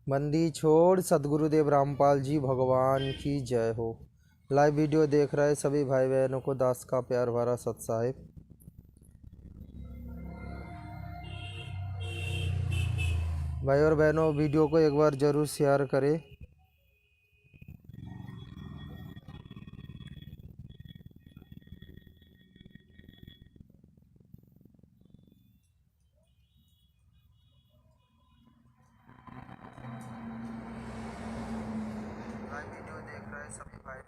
बंदी छोड़ सदगुरुदेव रामपाल जी भगवान की जय हो। लाइव वीडियो देख रहे सभी भाई बहनों को दास का प्यार भरा सत साहिब। भाई और बहनों, वीडियो को एक बार ज़रूर शेयर करें। लाइव वीडियो देख रहे सभी भाई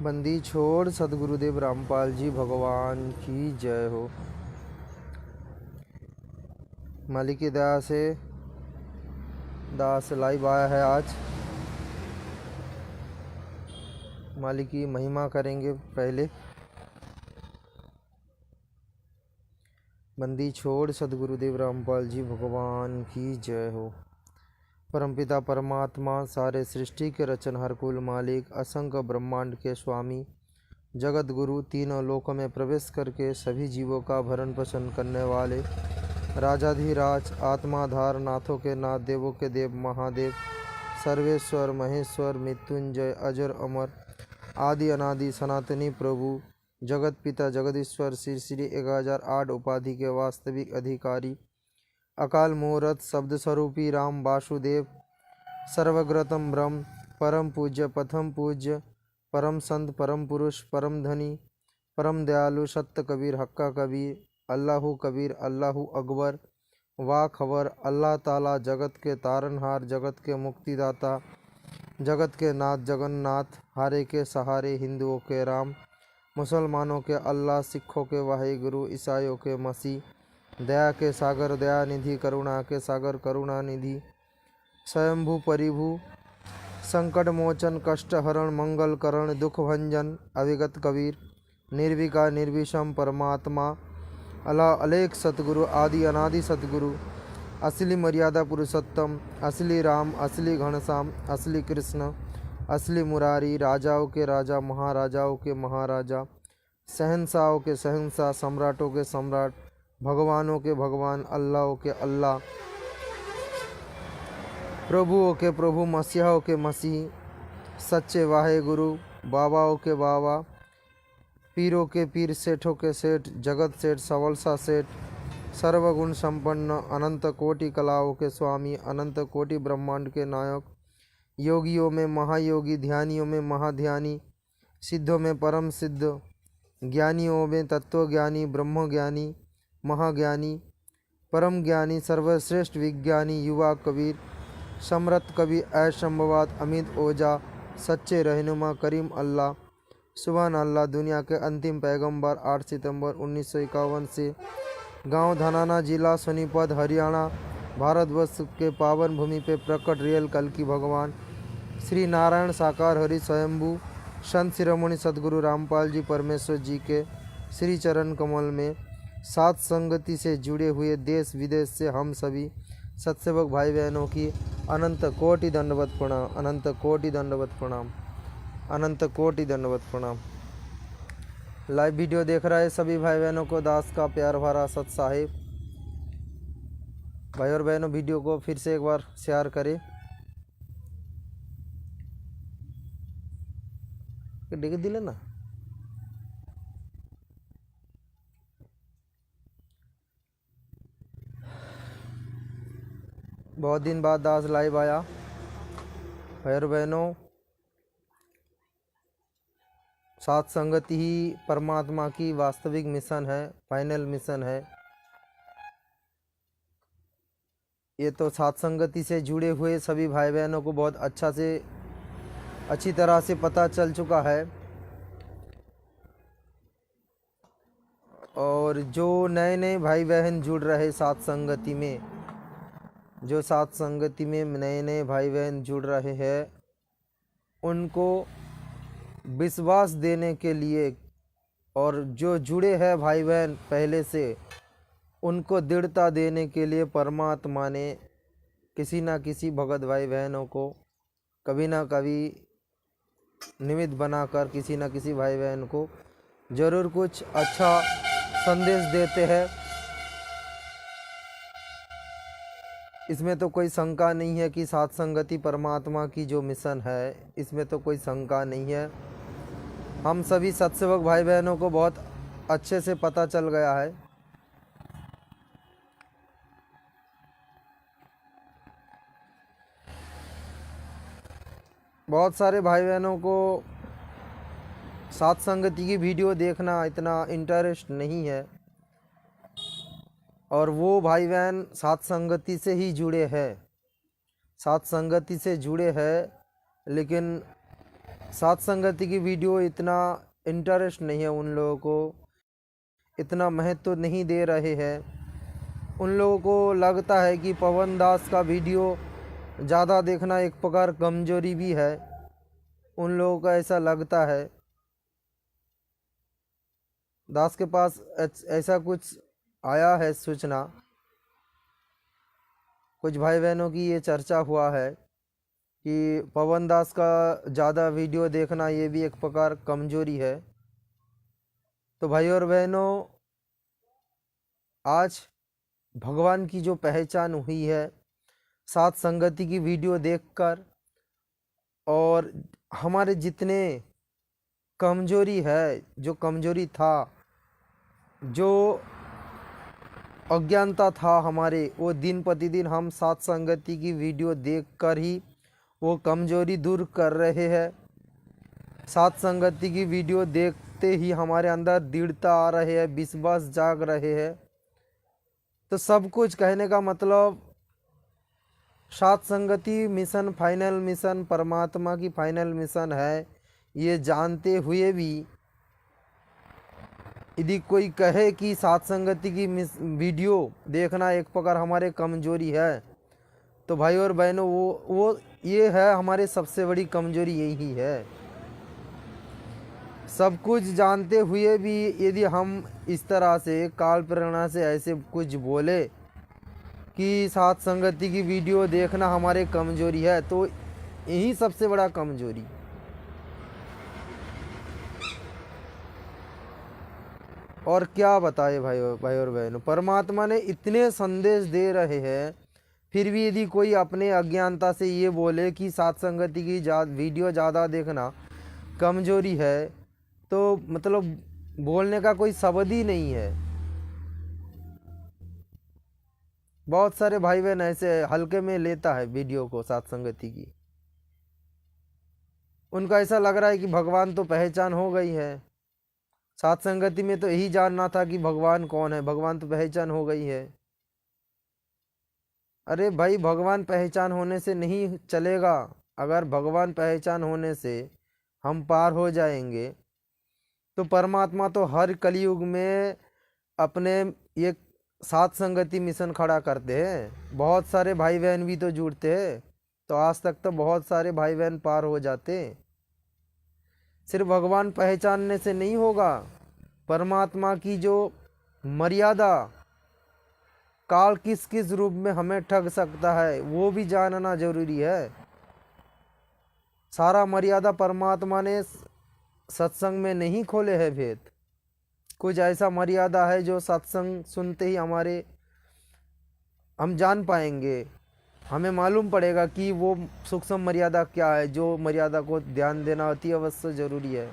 बंदी छोड़ सदगुरुदेव रामपाल जी भगवान की जय हो। मालिक की दया से दास लाइव आया है आज। मालिक की महिमा करेंगे पहले। बंदी छोड़ सदगुरुदेव रामपाल जी भगवान की जय हो। परमपिता परमात्मा, सारे सृष्टि के रचनहार, कुल मालिक, असंख्य ब्रह्मांड के स्वामी, जगत गुरु, तीनों लोकों में प्रवेश करके सभी जीवों का भरण पोषण करने वाले राजाधिराज, आत्माधार, नाथों के नाथ, देवों के देव, महादेव, सर्वेश्वर, महेश्वर, मृत्युंजय, अजर अमर, आदि अनादि सनातनी प्रभु, जगत पिता जगदीश्वर, श्री श्री 1008 उपाधि के वास्तविक अधिकारी, अकाल मूर्त शब्द स्वरूपी राम वासुदेव, सर्वग्रतम ब्रह्म, परम पूज्य, प्रथम पूज्य, परम संत, परम पुरुष, परम धनी, परम दयालु, सत्य कबीर, हक्का कबीर, अल्लाहू कबीर, अल्लाहू अकबर, वाह खबर, अल्लाह ताला, जगत के तारनहार, जगत के मुक्तिदाता, जगत के नाथ जगन्नाथ, हारे के सहारे, हिंदुओं के राम, मुसलमानों के अल्लाह, सिखों के वाहिगुरु, ईसाइयों के मसीह, दया के सागर दया निधि, करुणा के सागर करुणा निधि, स्वयंभू परिभू, संकट मोचन, कष्ट हरण, मंगल करण, दुख भंजन, अविगत कबीर, निर्विकार निर्विषम परमात्मा, अल्लाह अलेख सतगुरु, आदि अनादि सतगुरु, असली मर्यादा पुरुषोत्तम, असली राम, असली घनश्याम, असली कृष्ण, असली मुरारी, राजाओं के राजा, महाराजाओं के महाराजा, शहंशाहों के शहंशाह, सम्राटों के सम्राट, भगवानों के भगवान, अल्लाहों के अल्लाह, प्रभुओं के प्रभु, मसीहों के मसीह, सच्चे वाहे गुरु, बाबाओं के बाबा, पीरों के पीर, सेठों के सेठ, जगत सेठ, सवलसा सेठ, सर्वगुण संपन्न, अनंत कोटि कलाओं के स्वामी, अनंत कोटि ब्रह्मांड के नायक, योगियों में महायोगी, ध्यानियों में महाध्यानी, सिद्धों में परम सिद्ध, ज्ञानियों में तत्वज्ञानी, ब्रह्मज्ञानी, महाज्ञानी, परम ज्ञानी, सर्वश्रेष्ठ विज्ञानी, युवा कबीर, समरथ कवि, ऐशंभवात, अमित ओझा, सच्चे रहनुमा, करीम अल्लाह, सुभान अल्लाह, दुनिया के अंतिम पैगंबर, 8 सितंबर 1951 से गांव धनाना, जिला सोनीपत, हरियाणा, भारतवर्ष के पावन भूमि पे प्रकट रियल कल की भगवान श्री नारायण साकार हरि स्वयंभू संत शिरोमणि सदगुरु रामपाल जी परमेश्वर जी के श्री चरण कमल में सात संगति से जुड़े हुए देश विदेश से हम सभी सत्सेवक भाई बहनों की अनंत कोटि दंडवत प्रणाम, अनंत कोटि दंडवत प्रणाम, अनंत कोटि दंडवत प्रणाम। लाइव वीडियो देख रहे सभी भाई बहनों को दास का प्यार भरा सत साहिब। भाई और बहनों, वीडियो को फिर से एक बार शेयर करें। डिग दिले ना। बहुत दिन बाद दास लाइव आया। भाई और बहनों, सात संगति ही परमात्मा की वास्तविक मिशन है, फाइनल मिशन है। ये तो सात संगति से जुड़े हुए सभी भाई बहनों को बहुत अच्छी तरह से पता चल चुका है। और जो नए नए भाई बहन जुड़ रहे सात संगति में, जो साथ संगति में नए नए भाई बहन जुड़ रहे हैं उनको विश्वास देने के लिए, और जो जुड़े हैं भाई बहन पहले से उनको दृढ़ता देने के लिए परमात्मा ने किसी न किसी भगत भाई बहनों को कभी ना कभी निमित्त बनाकर किसी न किसी भाई बहन को जरूर कुछ अच्छा संदेश देते हैं। इसमें तो कोई शंका नहीं है कि साथ संगति परमात्मा की जो मिशन है इसमें तो कोई शंका नहीं है। हम सभी सत्सेवक भाई बहनों को बहुत अच्छे से पता चल गया है। बहुत सारे भाई बहनों को साथ संगति की वीडियो देखना इतना इंटरेस्ट नहीं है, और वो भाई बहन साथ संगति से ही जुड़े हैं, साथ संगति से जुड़े हैं, लेकिन साथ संगति की वीडियो इतना इंटरेस्ट नहीं है, उन लोगों को इतना महत्व नहीं दे रहे हैं। उन लोगों को लगता है कि पवन दास का वीडियो ज़्यादा देखना एक प्रकार कमजोरी भी है, उन लोगों को ऐसा लगता है। दास के पास ऐसा कुछ आया है सूचना, कुछ भाई बहनों की ये चर्चा हुआ है कि पवन दास का ज़्यादा वीडियो देखना ये भी एक प्रकार कमजोरी है। तो भाई और बहनों, आज भगवान की जो पहचान हुई है साथ संगति की वीडियो देखकर, और हमारे जितने कमजोरी है, जो कमजोरी था, जो अज्ञानता था हमारे, वो दिन प्रतिदिन हम साथ संगति की वीडियो देखकर ही वो कमजोरी दूर कर रहे हैं। साथ संगति की वीडियो देखते ही हमारे अंदर दृढ़ता आ रहे है, विश्वास जाग रहे हैं। तो सब कुछ कहने का मतलब साथ संगति मिशन फाइनल मिशन परमात्मा की फाइनल मिशन है, ये जानते हुए भी यदि कोई कहे कि साथ संगति की वीडियो देखना एक प्रकार हमारे कमजोरी है, तो भाई और बहनों वो ये है हमारे सबसे बड़ी कमजोरी, यही है। सब कुछ जानते हुए भी यदि हम इस तरह से काल प्रेरणा से ऐसे कुछ बोले कि साथ संगति की वीडियो देखना हमारे कमजोरी है, तो यही सबसे बड़ा कमजोरी। और क्या बताए भाई और बहनों, परमात्मा ने इतने संदेश दे रहे हैं, फिर भी यदि कोई अपने अज्ञानता से ये बोले कि साथ संगति की वीडियो ज़्यादा देखना कमजोरी है, तो मतलब बोलने का कोई शब्द ही नहीं है। बहुत सारे भाई बहन ऐसे हल्के में लेता है वीडियो को साथ संगति की, उनका ऐसा लग रहा है कि भगवान तो पहचान हो गई है। साथ संगति में तो यही जानना था कि भगवान कौन है, भगवान तो पहचान हो गई है। अरे भाई, भगवान पहचान होने से नहीं चलेगा। अगर भगवान पहचान होने से हम पार हो जाएंगे तो परमात्मा तो हर कलयुग में अपने ये साथ संगति मिशन खड़ा करते हैं। बहुत सारे भाई बहन भी तो जुड़ते हैं, तो आज तक तो बहुत सारे भाई बहन पार हो जाते। सिर्फ भगवान पहचानने से नहीं होगा, परमात्मा की जो मर्यादा, काल किस किस रूप में हमें ठग सकता है वो भी जानना जरूरी है। सारा मर्यादा परमात्मा ने सत्संग में नहीं खोले हैं भेद। कुछ ऐसा मर्यादा है जो सत्संग सुनते ही हम जान पाएंगे, हमें मालूम पड़ेगा कि वो सूक्ष्म मर्यादा क्या है, जो मर्यादा को ध्यान देना अति अवश्य जरूरी है।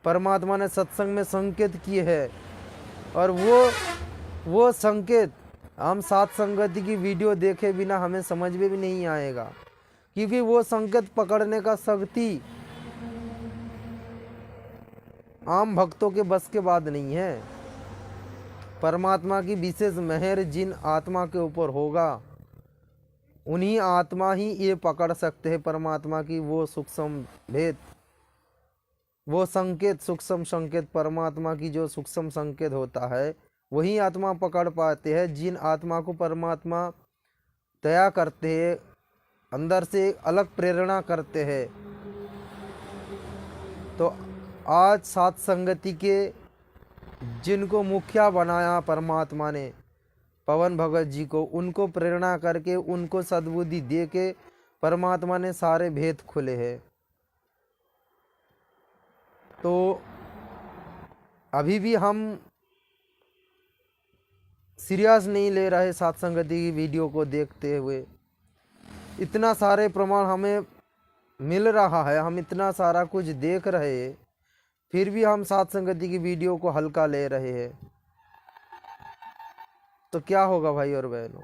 परमात्मा ने सत्संग में संकेत किए हैं, और वो संकेत हम साथ संगति की वीडियो देखे बिना हमें समझ में भी नहीं आएगा, क्योंकि वो संकेत पकड़ने का शक्ति आम भक्तों के बस के बाद नहीं है। परमात्मा की विशेष मेहर जिन आत्मा के ऊपर होगा, उन्हीं आत्मा ही ये पकड़ सकते हैं परमात्मा की वो सूक्ष्म भेद, वो संकेत, सूक्ष्म संकेत। परमात्मा की जो सूक्ष्म संकेत होता है वही आत्मा पकड़ पाते हैं। जिन आत्मा को परमात्मा दया करते हैं, अंदर से अलग प्रेरणा करते हैं। तो आज सात संगति के जिनको मुखिया बनाया परमात्मा ने, पवन भगत जी को, उनको प्रेरणा करके, उनको सद्बुद्धि दे के परमात्मा ने सारे भेद खुले हैं। तो अभी भी हम सीरियस नहीं ले रहे सात संगति की वीडियो को देखते हुए। इतना सारे प्रमाण हमें मिल रहा है, हम इतना सारा कुछ देख रहे हैं, फिर भी हम सात संगति की वीडियो को हल्का ले रहे हैं। तो क्या होगा भाई और बहनों?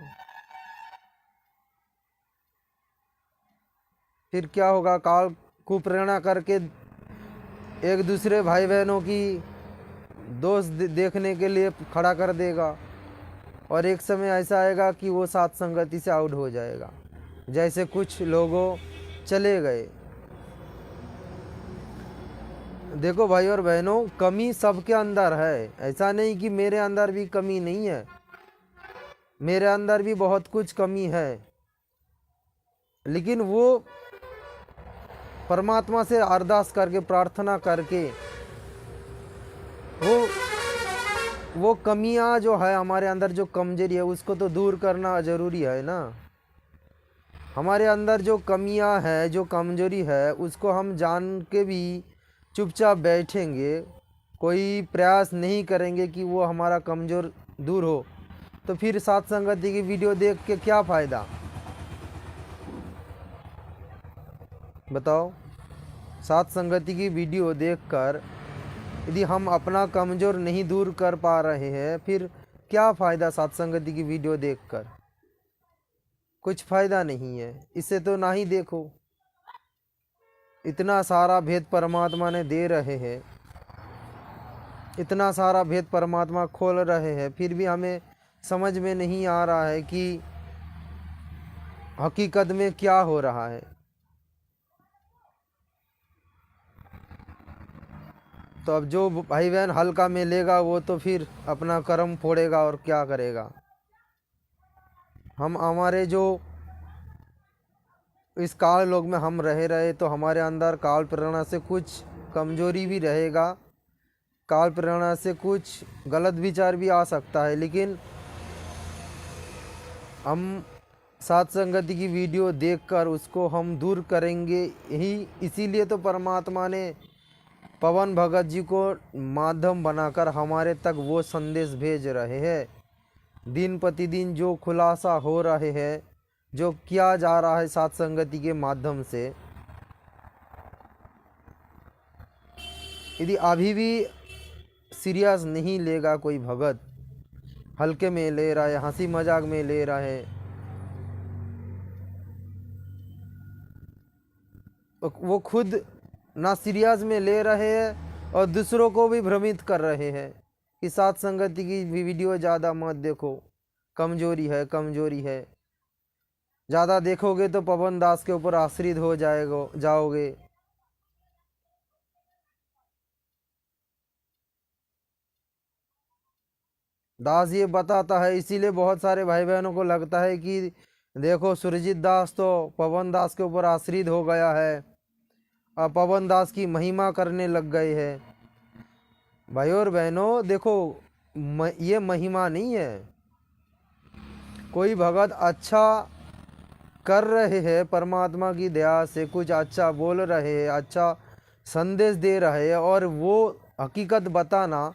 फिर क्या होगा? काल को प्रेरणा करके एक दूसरे भाई बहनों की दोष देखने के लिए खड़ा कर देगा, और एक समय ऐसा आएगा कि वो सात संगति से आउट हो जाएगा, जैसे कुछ लोगों चले गए। देखो भाई और बहनों, कमी सबके अंदर है, ऐसा नहीं कि मेरे अंदर भी कमी नहीं है, मेरे अंदर भी बहुत कुछ कमी है, लेकिन वो परमात्मा से अरदास करके, प्रार्थना करके, वो कमियां जो है हमारे अंदर, जो कमजोरी है, उसको तो दूर करना जरूरी है ना। हमारे अंदर जो कमियां है, जो कमजोरी है, उसको हम जान के भी चुपचाप बैठेंगे, कोई प्रयास नहीं करेंगे कि वो हमारा कमजोर दूर हो, तो फिर सात संगति की वीडियो देख के क्या फ़ायदा? बताओ। सात संगति की वीडियो देखकर यदि हम अपना कमजोर नहीं दूर कर पा रहे हैं, फिर क्या फ़ायदा सात संगति की वीडियो देखकर? कुछ फ़ायदा नहीं है, इससे तो ना ही देखो। इतना सारा भेद परमात्मा ने दे रहे हैं, इतना सारा भेद परमात्मा खोल रहे हैं, फिर भी हमें समझ में नहीं आ रहा है कि हकीकत में क्या हो रहा है। तो अब जो भाई बहन हल्का में लेगा, वो तो फिर अपना कर्म फोड़ेगा और क्या करेगा। हम हमारे जो इस काल लोक में हम रहे तो हमारे अंदर काल प्रेरणा से कुछ कमजोरी भी रहेगा, काल प्रेरणा से कुछ गलत विचार भी आ सकता है, लेकिन हम सात संगति की वीडियो देखकर उसको हम दूर करेंगे ही। इसीलिए तो परमात्मा ने पवन भगत जी को माध्यम बनाकर हमारे तक वो संदेश भेज रहे हैं। दिन प्रतिदिन जो खुलासा हो रहे हैं, जो किया जा रहा है सात संगति के माध्यम से, यदि अभी भी सीरियस नहीं लेगा कोई भगत, हल्के में ले रहा है, हंसी मजाक में ले रहा है, वो खुद ना सीरियस में ले रहे हैं और दूसरों को भी भ्रमित कर रहे हैं कि सात संगति की वीडियो ज़्यादा मत देखो, कमजोरी है, कमजोरी है। ज़्यादा देखोगे तो पवन दास के ऊपर आश्रित हो जाओगे। दास ये बताता है, इसीलिए बहुत सारे भाई बहनों को लगता है कि देखो सुरजीत दास तो पवन दास के ऊपर आश्रित हो गया है, अब पवन दास की महिमा करने लग गए हैं। भाई और बहनों देखो, ये महिमा नहीं है। कोई भगत अच्छा कर रहे हैं, परमात्मा की दया से कुछ अच्छा बोल रहे हैं, अच्छा संदेश दे रहे हैं, और वो हकीकत बताना,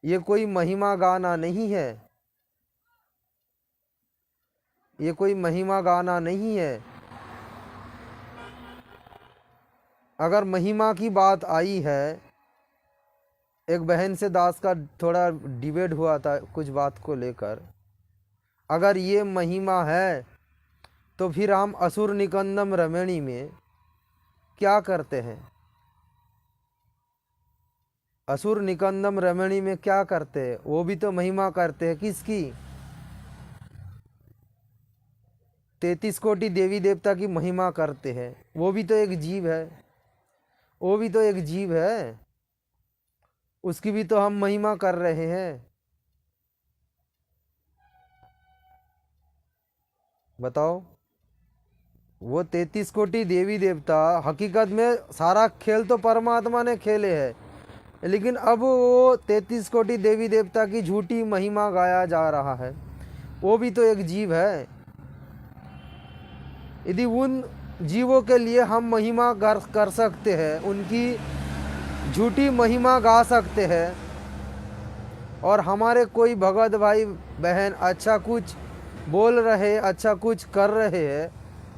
ये कोई महिमा गाना नहीं है, ये कोई महिमा गाना नहीं है। अगर महिमा की बात आई है, एक बहन से दास का थोड़ा डिबेट हुआ था कुछ बात को लेकर, अगर ये महिमा है तो फिर हम असुर निकंदम रमणी में क्या करते हैं? असुर निकंदम रमणी में क्या करते हैं? वो भी तो महिमा करते हैं। किसकी? 33 कोटि देवी देवता की महिमा करते हैं। वो भी तो एक जीव है, वो भी तो एक जीव है, उसकी भी तो हम महिमा कर रहे हैं। बताओ। वो 33 कोटि देवी देवता, हकीकत में सारा खेल तो परमात्मा ने खेले है, लेकिन अब वो 33 कोटि देवी देवता की झूठी महिमा गाया जा रहा है। वो भी तो एक जीव है। यदि उन जीवों के लिए हम महिमा कर सकते हैं, उनकी झूठी महिमा गा सकते हैं, और हमारे कोई भगत भाई बहन अच्छा कुछ बोल रहे, अच्छा कुछ कर रहे हैं,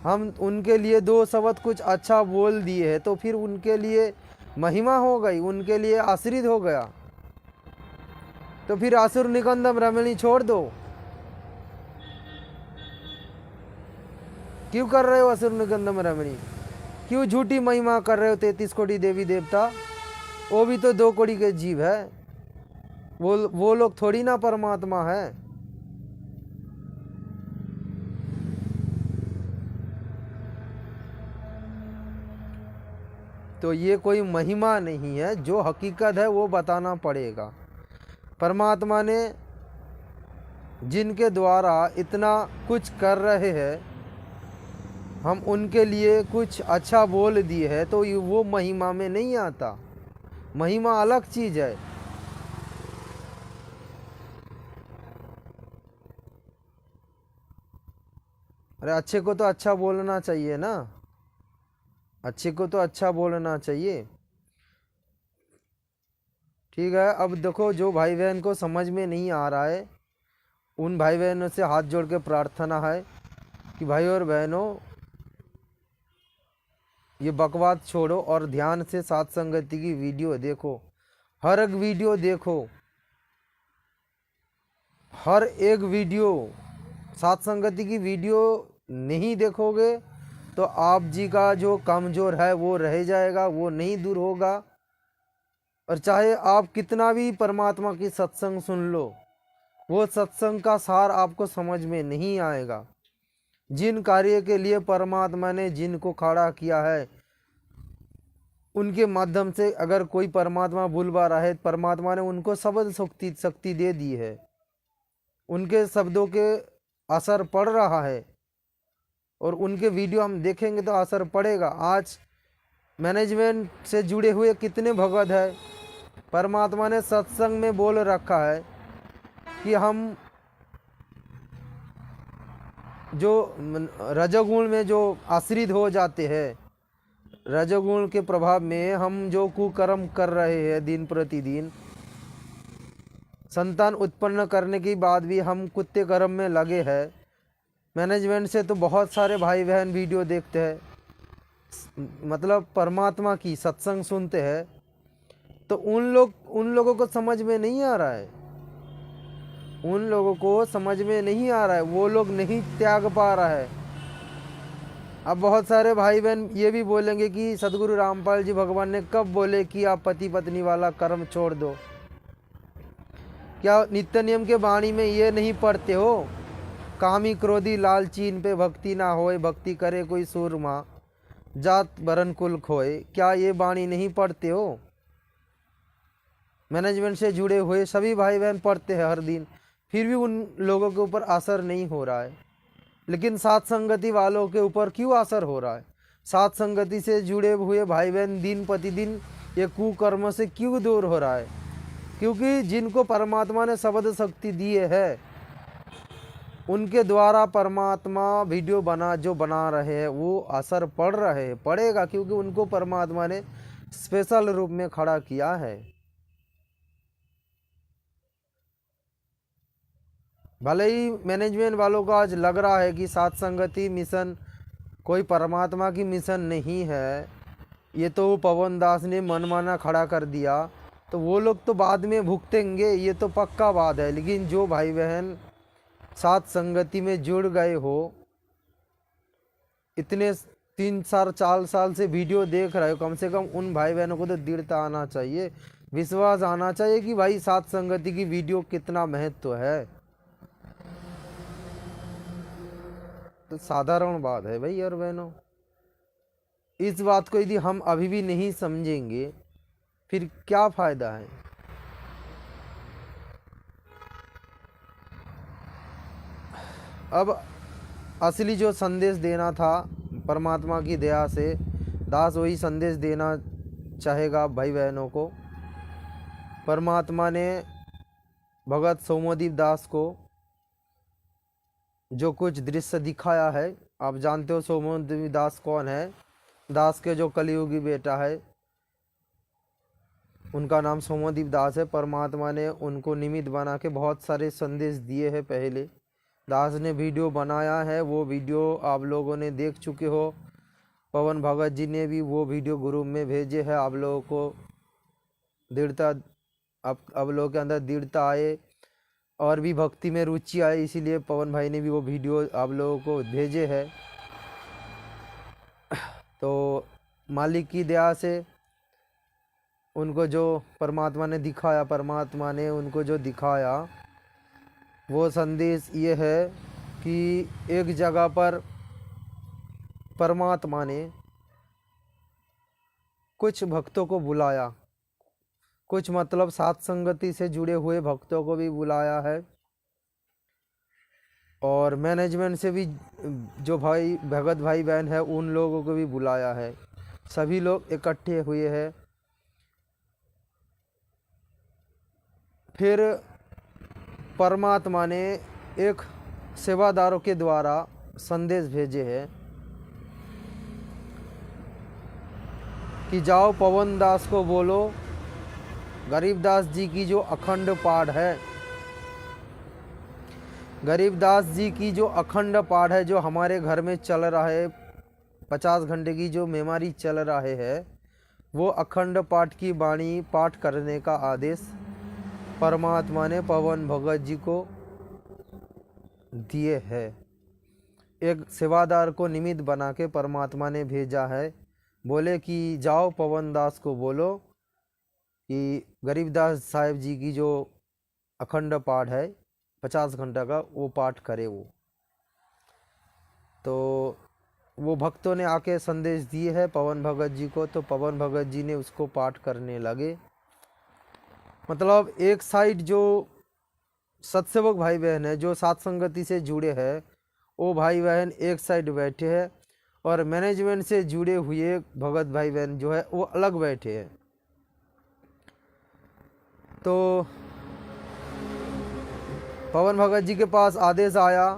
हम उनके लिए दो शब्द कुछ अच्छा बोल दिए हैं, तो फिर उनके लिए महिमा हो गई, उनके लिए आश्रित हो गया। तो फिर असुर निकंदम रमणी छोड़ दो। क्यों कर रहे हो असुर निकंदम रमणी? क्यों झूठी महिमा कर रहे हो 33 कोटि देवी देवता? वो भी तो 2 कोटि के जीव है। वो लोग थोड़ी ना परमात्मा है। तो ये कोई महिमा नहीं है, जो हकीकत है वो बताना पड़ेगा। परमात्मा ने जिनके द्वारा इतना कुछ कर रहे हैं, हम उनके लिए कुछ अच्छा बोल दिए है, तो वो महिमा में नहीं आता। महिमा अलग चीज है। अरे अच्छे को तो अच्छा बोलना चाहिए ना, अच्छे को तो अच्छा बोलना चाहिए। ठीक है, अब देखो, जो भाई बहन को समझ में नहीं आ रहा है, उन भाई बहनों से हाथ जोड़ के प्रार्थना है कि भाई और बहनों, ये बकवास छोड़ो और ध्यान से सात संगति की वीडियो देखो। हर एक वीडियो देखो, हर एक वीडियो। सात संगति की वीडियो नहीं देखोगे तो आप जी का जो कमजोर है वो रह जाएगा, वो नहीं दूर होगा। और चाहे आप कितना भी परमात्मा की सत्संग सुन लो, वो सत्संग का सार आपको समझ में नहीं आएगा। जिन कार्य के लिए परमात्मा ने जिनको खड़ा किया है, उनके माध्यम से अगर कोई परमात्मा बुलवा रहा है, परमात्मा ने उनको शब्द शक्ति दे दी है, उनके शब्दों के असर पड़ रहा है, और उनके वीडियो हम देखेंगे तो असर पड़ेगा। आज मैनेजमेंट से जुड़े हुए कितने भगत है, परमात्मा ने सत्संग में बोल रखा है कि हम जो रजोगुण में जो आश्रित हो जाते हैं, रजोगुण के प्रभाव में हम जो कुकर्म कर रहे हैं, दिन प्रतिदिन संतान उत्पन्न करने के बाद भी हम कुत्ते कर्म में लगे हैं। मैनेजमेंट से तो बहुत सारे भाई बहन वीडियो देखते हैं, मतलब परमात्मा की सत्संग सुनते हैं, तो उन लोगों को समझ में नहीं आ रहा है, उन लोगों को समझ में नहीं आ रहा है, वो लोग नहीं त्याग पा रहा है। अब बहुत सारे भाई बहन ये भी बोलेंगे कि सदगुरु रामपाल जी भगवान ने कब बोले कि आप पति पत्नी वाला कर्म छोड़ दो? क्या नित्य नियम के वाणी में ये नहीं पढ़ते हो, कामी क्रोधी लालची इन पे भक्ति ना होए, भक्ति करे कोई सूरमा, जात वरण कुल खोए? क्या ये वाणी नहीं पढ़ते हो? मैनेजमेंट से जुड़े हुए सभी भाई बहन पढ़ते हैं हर दिन, फिर भी उन लोगों के ऊपर असर नहीं हो रहा है। लेकिन सात संगति वालों के ऊपर क्यों असर हो रहा है? सात संगति से जुड़े हुए भाई बहन दिन प्रतिदिन ये कुकर्म से क्यों दूर हो रहा है? क्योंकि जिनको परमात्मा ने शब्द शक्ति दिए है, उनके द्वारा परमात्मा वीडियो बना रहे हैं, वो असर पड़ रहे हैं, पड़ेगा, क्योंकि उनको परमात्मा ने स्पेशल रूप में खड़ा किया है। भले ही मैनेजमेंट वालों को आज लग रहा है कि सात संगति मिशन कोई परमात्मा की मिशन नहीं है, ये तो पवन दास ने मनमाना खड़ा कर दिया, तो वो लोग तो बाद में भुगतेंगे, ये तो पक्का बात है। लेकिन जो भाई बहन सात संगति में जुड़ गए हो, इतने 3-4 साल से वीडियो देख रहे हो, कम से कम उन भाई बहनों को तो दृढ़ता आना चाहिए, विश्वास आना चाहिए कि भाई सात संगति की वीडियो कितना महत्व है। तो साधारण बात है भाई और बहनों। इस बात को यदि हम अभी भी नहीं समझेंगे, फिर क्या फायदा है? अब असली जो संदेश देना था परमात्मा की दया से, दास वही संदेश देना चाहेगा भाई बहनों को। परमात्मा ने भगत सोमदीप दास को जो कुछ दृश्य दिखाया है, आप जानते हो सोमदीप दास कौन है। दास के जो कलियुगी बेटा है उनका नाम सोमदीप दास है। परमात्मा ने उनको निमित्त बना के बहुत सारे संदेश दिए हैं। पहले दास ने वीडियो बनाया है, वो वीडियो आप लोगों ने देख चुके हो। पवन भगत जी ने भी वो वीडियो ग्रुप में भेजे हैं। आप लोगों को दृढ़ता, अब लोगों के अंदर दृढ़ता आए और भी भक्ति में रुचि आए, इसीलिए पवन भाई ने भी वो वीडियो आप लोगों को भेजे हैं। तो मालिक की दया से उनको जो परमात्मा ने दिखाया, परमात्मा ने उनको जो दिखाया वो संदेश ये है कि एक जगह पर परमात्मा ने कुछ भक्तों को बुलाया, कुछ मतलब सात संगति से जुड़े हुए भक्तों को भी बुलाया है, और मैनेजमेंट से भी जो भाई भगत भाई बहन है उन लोगों को भी बुलाया है। सभी लोग इकट्ठे हुए हैं। फिर परमात्मा ने एक सेवादारों के द्वारा संदेश भेजे हैं कि जाओ पवन दास को बोलो, गरीबदास जी की जो अखंड पाठ है, गरीबदास जी की जो अखंड पाठ है, जो हमारे घर में चल रहा है, 50 घंटे की जो मेमोरी चल रहा है, वो अखंड पाठ की वाणी पाठ करने का आदेश परमात्मा ने पवन भगत जी को दिए है। एक सेवादार को निमित्त बना के परमात्मा ने भेजा है। बोले कि जाओ पवन दास को बोलो कि गरीबदास साहिब जी की जो अखंड पाठ है 50 घंटा का, वो पाठ करे। वो भक्तों ने आके संदेश दिए है पवन भगत जी को, तो पवन भगत जी ने उसको पाठ करने लगे। मतलब एक साइड जो सत्सेवक भाई बहन है, जो सात संगति से जुड़े हैं, वो भाई बहन एक साइड बैठे हैं, और मैनेजमेंट से जुड़े हुए भगत भाई बहन जो है वो अलग बैठे हैं। तो पवन भगत जी के पास आदेश आया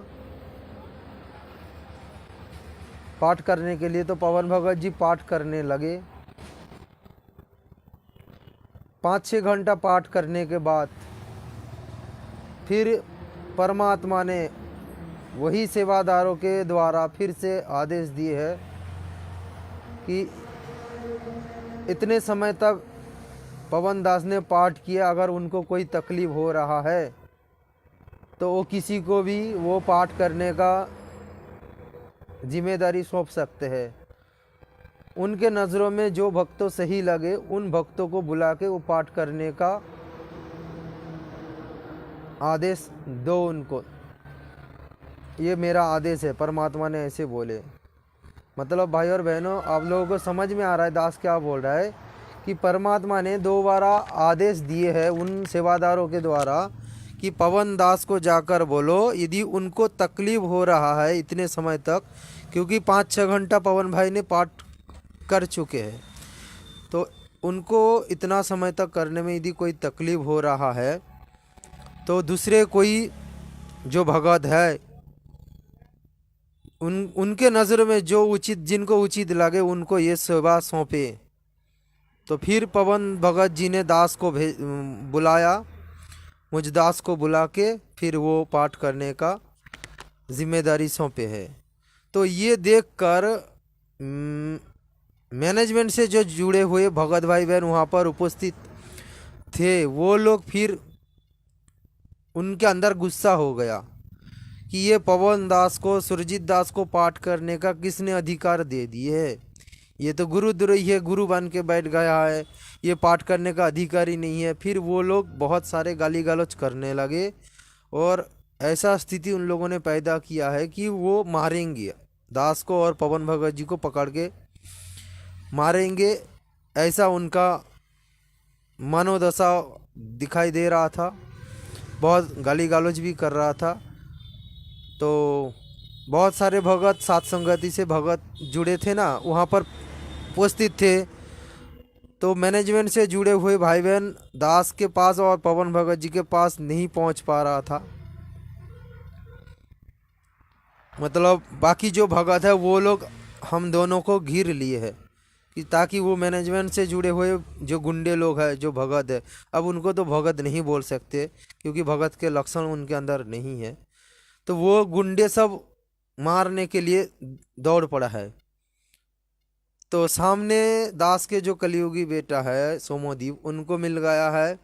पाठ करने के लिए, तो पवन भगत जी पाठ करने लगे। 5-6 घंटा पाठ करने के बाद फिर परमात्मा ने वही सेवादारों के द्वारा फिर से आदेश दिए है कि इतने समय तक पवन दास ने पाठ किया, अगर उनको कोई तकलीफ हो रहा है तो वो किसी को भी वो पाठ करने का जिम्मेदारी सौंप सकते हैं। उनके नज़रों में जो भक्तों सही लगे उन भक्तों को बुला के वो पाठ करने का आदेश दो उनको। ये मेरा आदेश है, परमात्मा ने ऐसे बोले। मतलब भाई और बहनों, आप लोगों को समझ में आ रहा है दास क्या बोल रहा है कि परमात्मा ने दोबारा आदेश दिए हैं उन सेवादारों के द्वारा कि पवन दास को जाकर बोलो, यदि उनको तकलीफ हो रहा है इतने समय तक, क्योंकि 5-6 घंटा पवन भाई ने पाठ कर चुके हैं, तो उनको इतना समय तक करने में यदि कोई तकलीफ हो रहा है तो दूसरे कोई जो भगत है उनके नज़र में जो उचित, जिनको उचित लगे उनको ये सेवा सौंपे। तो फिर पवन भगत जी ने दास को बुलाया, मुझ दास को बुला के फिर वो पाठ करने का जिम्मेदारी सौंपे है। तो ये देखकर मैनेजमेंट से जो जुड़े हुए भगत भाई बहन वहाँ पर उपस्थित थे, वो लोग फिर उनके अंदर गुस्सा हो गया कि ये पवन दास को, सुरजीत दास को पाठ करने का किसने अधिकार दे दिए है। ये तो गुरुद्रोही है, गुरु बन के बैठ गया है, ये पाठ करने का अधिकारी नहीं है। फिर वो लोग बहुत सारे गाली गलौज करने लगे और ऐसा स्थिति उन लोगों ने पैदा किया है कि वो मारेंगे दास को और पवन भगत जी को पकड़ के मारेंगे, ऐसा उनका मनोदशा दिखाई दे रहा था। बहुत गाली गलौज भी कर रहा था। तो बहुत सारे भगत सात संगति से भगत जुड़े थे ना, वहाँ पर उपस्थित थे। तो मैनेजमेंट से जुड़े हुए भाई बहन दास के पास और पवन भगत जी के पास नहीं पहुँच पा रहा था। मतलब बाकी जो भगत है वो लोग हम दोनों को घेर लिए है कि ताकि वो मैनेजमेंट से जुड़े हुए जो गुंडे लोग हैं, जो भगत है, अब उनको तो भगत नहीं बोल सकते क्योंकि भगत के लक्षण उनके अंदर नहीं है। तो वो गुंडे सब मारने के लिए दौड़ पड़ा है। तो सामने दास के जो कलयुगी बेटा है सोमोदीप, उनको मिल गया है,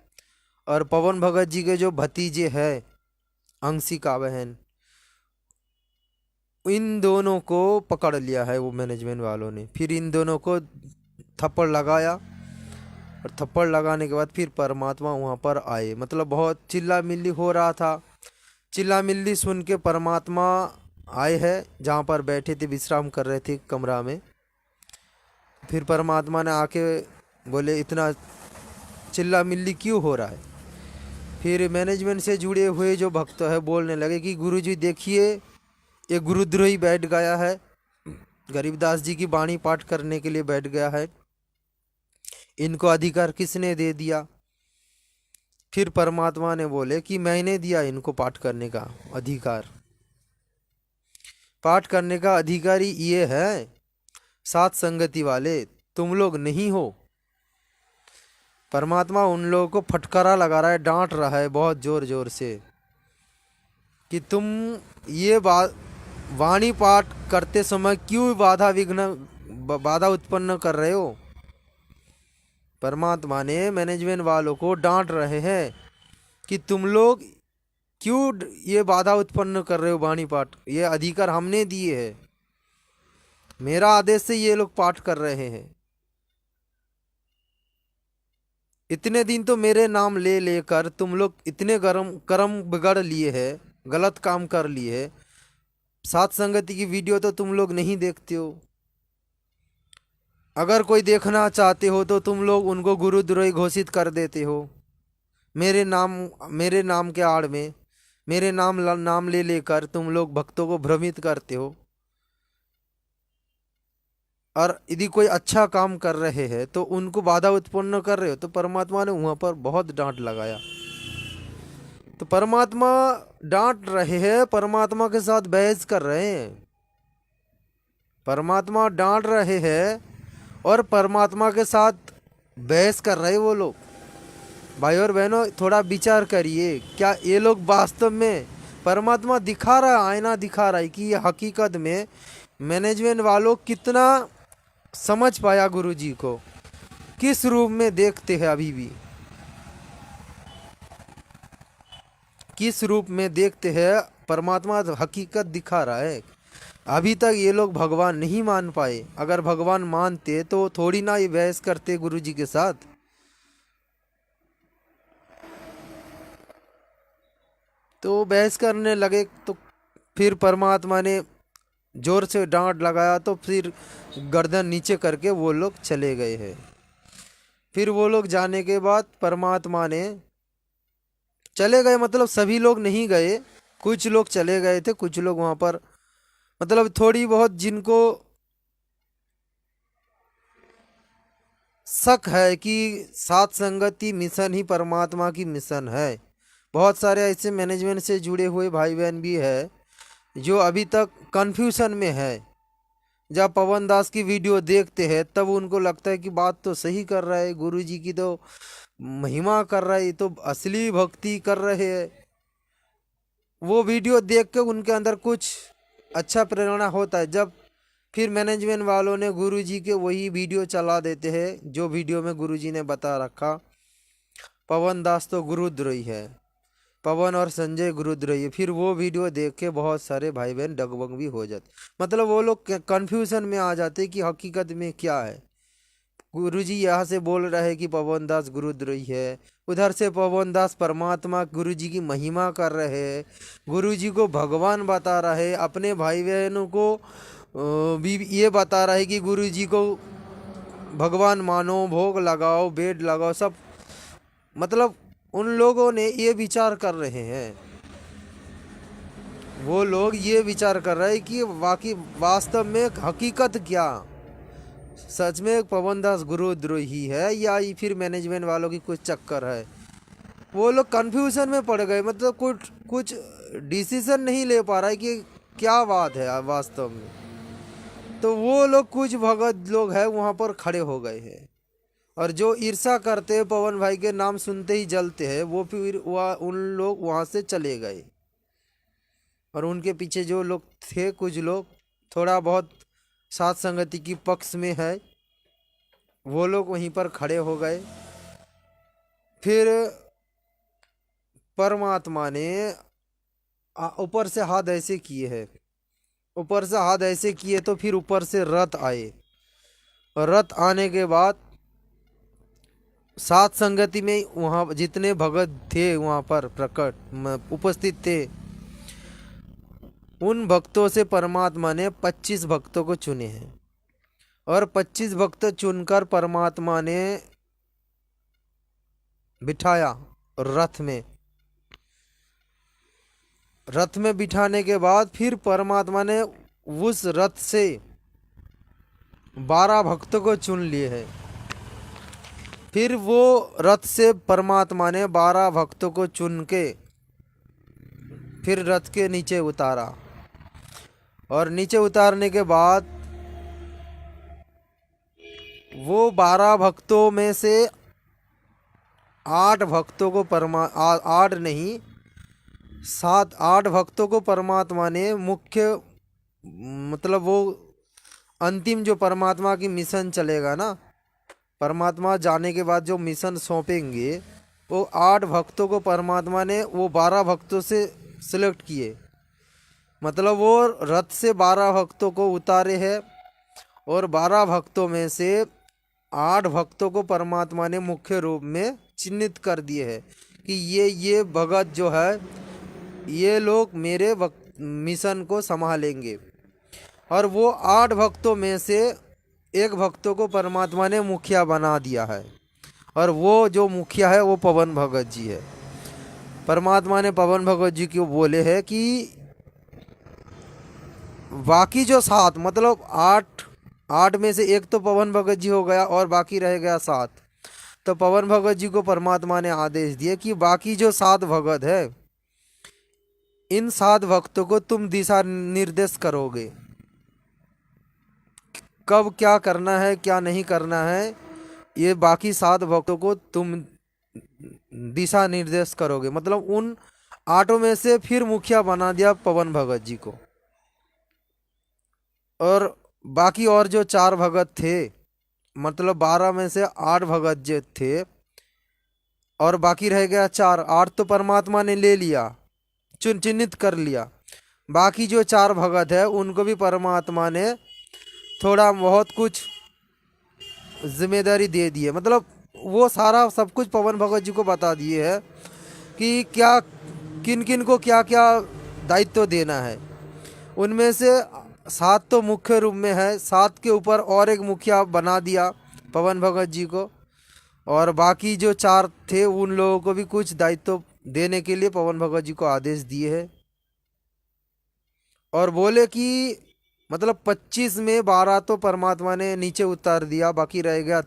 और पवन भगत जी के जो भतीजे हैं अंशिका बहन, इन दोनों को पकड़ लिया है वो मैनेजमेंट वालों ने। फिर इन दोनों को थप्पड़ लगाया, और थप्पड़ लगाने के बाद फिर परमात्मा वहाँ पर आए। मतलब बहुत चिल्ला मिल्ली हो रहा था। चिल्ला मिल्ली सुन के परमात्मा आए हैं जहाँ पर बैठे थे, विश्राम कर रहे थे कमरा में। फिर परमात्मा ने आके बोले इतना चिल्ला मिल्ली क्यों हो रहा है। फिर मैनेजमेंट से जुड़े हुए जो भक्त है बोलने लगे कि गुरुजी देखिए, ये गुरुद्रोही बैठ गया है, गरीबदास जी की वाणी पाठ करने के लिए बैठ गया है, इनको अधिकार किसने दे दिया। फिर परमात्मा ने बोले कि मैंने दिया इनको पाठ करने का अधिकार। पाठ करने का अधिकारी ये है, सात संगति वाले तुम लोग नहीं हो। परमात्मा उन लोगों को फटकारा लगा रहा है, डांट रहा है बहुत जोर जोर से कि तुम ये वाणी पाठ करते समय क्यों बाधा उत्पन्न कर रहे हो। परमात्मा ने मैनेजमेंट वालों को डांट रहे हैं कि तुम लोग क्यों ये बाधा उत्पन्न कर रहे हो वाणी पाठ, ये अधिकार हमने दिए है, मेरा आदेश से ये लोग पाठ कर रहे हैं। इतने दिन तो मेरे नाम ले लेकर तुम लोग इतने कर्म बिगड़ लिए है, गलत काम कर लिए है। सात संगति की वीडियो तो तुम लोग नहीं देखते हो, अगर कोई देखना चाहते हो तो तुम लोग उनको गुरुद्रोही घोषित कर देते हो। मेरे नाम के आड़ में मेरे नाम ले लेकर तुम लोग भक्तों को भ्रमित करते हो। और यदि कोई अच्छा काम कर रहे हैं तो उनको बाधा उत्पन्न कर रहे हो। तो परमात्मा ने वहाँ पर बहुत डांट लगाया। तो परमात्मा डांट रहे हैं, परमात्मा के साथ बहस कर रहे हैं। परमात्मा डांट रहे हैं और परमात्मा के साथ बहस कर रहे वो लोग। भाई और बहनों थोड़ा विचार करिए, क्या ये लोग वास्तव में परमात्मा दिखा रहा है, आईना दिखा रहा है कि ये हकीकत में मैनेजमेंट वालों कितना समझ पाया गुरु जी को, किस रूप में देखते हैं, अभी भी किस रूप में देखते हैं। परमात्मा हकीकत दिखा रहा है। अभी तक ये लोग भगवान नहीं मान पाए। अगर भगवान मानते तो थोड़ी ना ये बहस करते गुरु जी के साथ। तो बहस करने लगे तो फिर परमात्मा ने जोर से डांट लगाया, तो फिर गर्दन नीचे करके वो लोग चले गए हैं। फिर वो लोग जाने के बाद परमात्मा ने चले गए, मतलब सभी लोग नहीं गए, कुछ लोग चले गए थे, कुछ लोग वहाँ पर मतलब थोड़ी बहुत जिनको शक है कि सात संगति मिशन ही परमात्मा की मिशन है। बहुत सारे ऐसे मैनेजमेंट से जुड़े हुए भाई बहन भी है जो अभी तक कन्फ्यूजन में है। जब पवन दास की वीडियो देखते हैं तब उनको लगता है कि बात तो सही कर रहा है, गुरु जी की तो महिमा कर रहा है, तो असली भक्ति कर रहे हैं। वो वीडियो देख के उनके अंदर कुछ अच्छा प्रेरणा होता है। जब फिर मैनेजमेंट वालों ने गुरु जी के वही वीडियो चला देते हैं जो वीडियो में गुरु जी ने बता रखा, पवन दास तो गुरुद्रोही है, पवन और संजय गुरुद्रोही है। फिर वो वीडियो देख के बहुत सारे भाई बहन डगमग भी हो जाते, मतलब वो लोग कन्फ्यूजन में आ जाते कि हकीकत में क्या है। गुरुजी यहाँ से बोल रहे हैं कि पवन दास गुरुद्रोही है, उधर से पवन दास परमात्मा गुरुजी की महिमा कर रहे हैं, गुरुजी को भगवान बता रहे, अपने भाई बहनों को भी ये बता रहे कि गुरुजी को भगवान मानो, भोग लगाओ, बेड लगाओ, सब मतलब उन लोगों ने ये विचार कर रहे हैं। वो लोग ये विचार कर रहे हैं कि वाकई वास्तव में हकीकत क्या, सच में पवन दास गुरुद्रोही है या ये फिर मैनेजमेंट वालों की कुछ चक्कर है। वो लोग कंफ्यूजन में पड़ गए, मतलब कुछ कुछ डिसीजन नहीं ले पा रहा है कि क्या बात है वास्तव में। तो वो लोग कुछ भगत लोग हैं वहाँ पर खड़े हो गए हैं, और जो ईर्षा करते हैं पवन भाई के नाम सुनते ही जलते हैं, वो फिर वह उन लोग वहाँ से चले गए। और उनके पीछे जो लोग थे, कुछ लोग थोड़ा बहुत साथ संगति की पक्ष में है, वो लोग वहीं पर खड़े हो गए। फिर परमात्मा ने ऊपर से हाथ ऐसे किए हैं, ऊपर से हाथ ऐसे किए तो फिर ऊपर से रथ आए, और रथ आने के बाद सात संगति में वहाँ जितने भगत थे वहाँ पर प्रकट उपस्थित थे, उन भक्तों से परमात्मा ने 25 भक्तों को चुने हैं। और 25 भक्त चुनकर परमात्मा ने बिठाया रथ में। रथ में बिठाने के बाद फिर परमात्मा ने उस रथ से 12 भक्तों को चुन लिए हैं। फिर वो रथ से परमात्मा ने 12 भक्तों को चुन के फिर रथ के नीचे उतारा, और नीचे उतारने के बाद वो 12 भक्तों में से 8 भक्तों को 8 नहीं 8 भक्तों को परमात्मा ने मुख्य, मतलब वो अंतिम जो परमात्मा की मिशन चलेगा ना, परमात्मा जाने के बाद जो मिशन सौंपेंगे, वो 8 भक्तों को परमात्मा ने वो 12 भक्तों से सिलेक्ट किए। मतलब वो रथ से 12 भक्तों को उतारे हैं, और 12 भक्तों में से 8 भक्तों को परमात्मा ने मुख्य रूप में चिन्हित कर दिए हैं कि ये भगत जो है, ये लोग मेरे मिशन को संभालेंगे। और वो 8 भक्तों में से एक भक्तों को परमात्मा ने मुखिया बना दिया है, और वो जो मुखिया है वो पवन भगत जी है। परमात्मा ने पवन भगत जी को बोले हैं कि बाकी जो 7, मतलब 8 में से एक तो पवन भगत जी हो गया और बाकी रह गया 7। तो पवन भगत जी को परमात्मा ने आदेश दिए कि बाकी जो 7 भगत है, इन 7 भक्तों को तुम दिशा निर्देश करोगे, कब क्या करना है क्या नहीं करना है, ये बाकी 7 भक्तों को तुम दिशा निर्देश करोगे। मतलब उन 8 में से फिर मुखिया बना दिया पवन भगत जी को। और बाकी और जो 4 भगत थे, मतलब 12 में से 8 भगत जो थे और बाकी रह गया 4, 8 तो परमात्मा ने ले लिया, चिन्हित कर लिया। बाकी जो 4 भगत है उनको भी परमात्मा ने थोड़ा बहुत कुछ जिम्मेदारी दे दी है। मतलब वो सारा सब कुछ पवन भगत जी को बता दिए है कि क्या किन किन को क्या क्या दायित्व देना है। उनमें से 7 तो मुख्य रूप में है, 7 के ऊपर और एक मुखिया बना दिया पवन भगत जी को, और बाकी जो 4 थे उन लोगों को भी कुछ दायित्व देने के लिए पवन भगत जी को आदेश दिए है। और बोले कि मतलब 25 में 12 तो परमात्मा ने नीचे उतार दिया, बाकी रह गया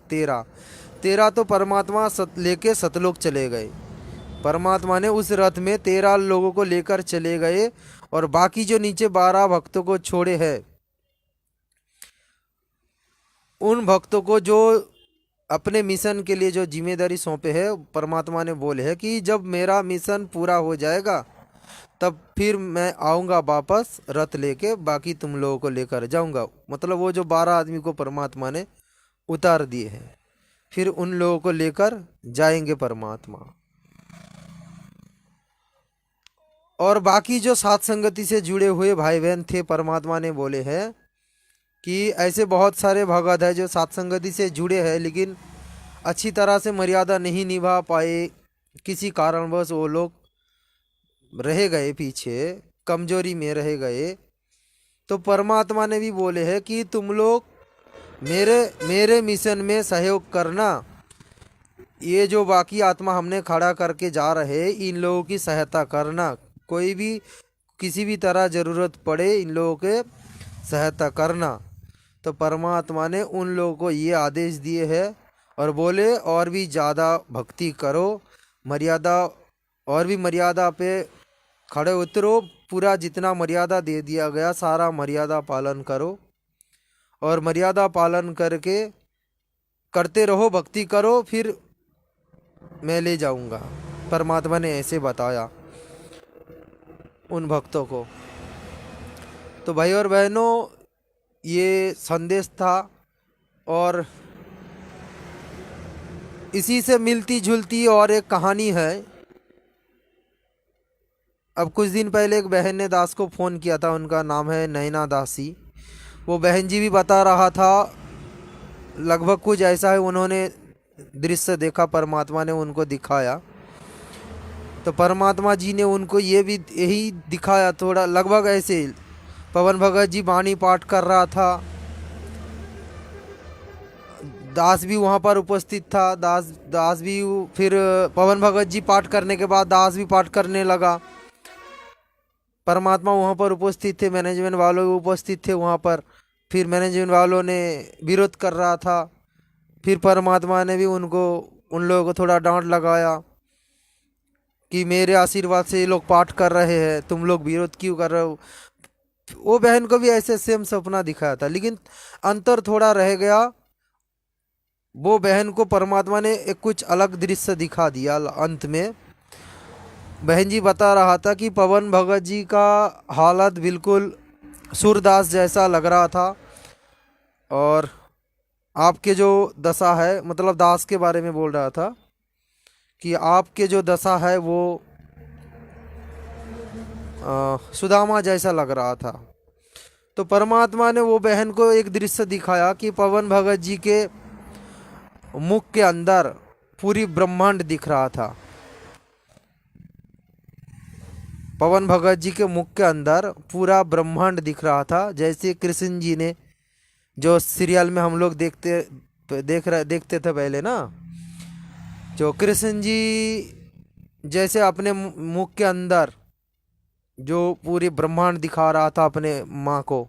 13 तो परमात्मा लेके सतलोक चले गए। परमात्मा ने उस रथ में 13 लोगों को लेकर चले गए, और बाकी जो नीचे 12 भक्तों को छोड़े हैं, उन भक्तों को जो अपने मिशन के लिए जो जिम्मेदारी सौंपे है, परमात्मा ने बोले है कि जब मेरा मिशन पूरा हो जाएगा तब फिर मैं आऊँगा वापस रथ लेके, बाकी तुम लोगों को लेकर जाऊँगा। मतलब वो जो 12 आदमी को परमात्मा ने उतार दिए हैं, फिर उन लोगों को लेकर जाएंगे परमात्मा। और बाकी जो सात संगति से जुड़े हुए भाई बहन थे, परमात्मा ने बोले हैं कि ऐसे बहुत सारे भगत हैं जो सात संगति से जुड़े हैं लेकिन अच्छी तरह से मर्यादा नहीं निभा पाए, किसी कारणवश वो लोग रह गए पीछे, कमजोरी में रह गए। तो परमात्मा ने भी बोले हैं कि तुम लोग मेरे मिशन में सहयोग करना। ये जो बाकी आत्मा हमने खड़ा करके जा रहे, इन लोगों की सहायता करना। कोई भी किसी भी तरह ज़रूरत पड़े इन लोगों के सहायता करना। तो परमात्मा ने उन लोगों को ये आदेश दिए हैं और बोले और भी ज़्यादा भक्ति करो, मर्यादा और भी मर्यादा पे खड़े उतरो, पूरा जितना मर्यादा दे दिया गया सारा मर्यादा पालन करो और मर्यादा पालन करके करते रहो, भक्ति करो, फिर मैं ले जाऊंगा। परमात्मा ने ऐसे बताया उन भक्तों को। तो भाई और बहनों, ये संदेश था और इसी से मिलती जुलती और एक कहानी है। अब कुछ दिन पहले एक बहन ने दास को फ़ोन किया था, उनका नाम है नैना दासी। वो बहन जी भी बता रहा था लगभग कुछ ऐसा है, उन्होंने दृश्य देखा, परमात्मा ने उनको दिखाया। तो परमात्मा जी ने उनको ये भी यही दिखाया थोड़ा लगभग ऐसे। पवन भगत जी वाणी पाठ कर रहा था, दास भी वहाँ पर उपस्थित था। दास भी फिर पवन भगत जी पाठ करने के बाद दास भी पाठ करने लगा। परमात्मा वहाँ पर उपस्थित थे, मैनेजमेंट वालों भी उपस्थित थे वहाँ पर। फिर मैनेजमेंट वालों ने विरोध कर रहा था, फिर परमात्मा ने भी उन लोगों को थोड़ा डांट लगाया कि मेरे आशीर्वाद से ये लोग पाठ कर रहे हैं, तुम लोग विरोध क्यों कर रहे हो। वो बहन को भी ऐसे सेम सपना दिखाया था, लेकिन अंतर थोड़ा रह गया। वो बहन को परमात्मा ने एक कुछ अलग दृश्य दिखा दिया। अंत में बहन जी बता रहा था कि पवन भगत जी का हालत बिल्कुल सूरदास जैसा लग रहा था और आपके जो दशा है, मतलब दास के बारे में बोल रहा था कि आपके जो दशा है वो सुदामा जैसा लग रहा था। तो परमात्मा ने वो बहन को एक दृश्य दिखाया कि पवन भगत जी के मुख के अंदर पूरी ब्रह्मांड दिख रहा था। पवन भगत जी के मुख के अंदर पूरा ब्रह्मांड दिख रहा था। जैसे कृष्ण जी ने, जो सीरियल में हम लोग देखते थे पहले ना, जो कृष्ण जी जैसे अपने मुख के अंदर जो पूरी ब्रह्मांड दिखा रहा था अपने माँ को,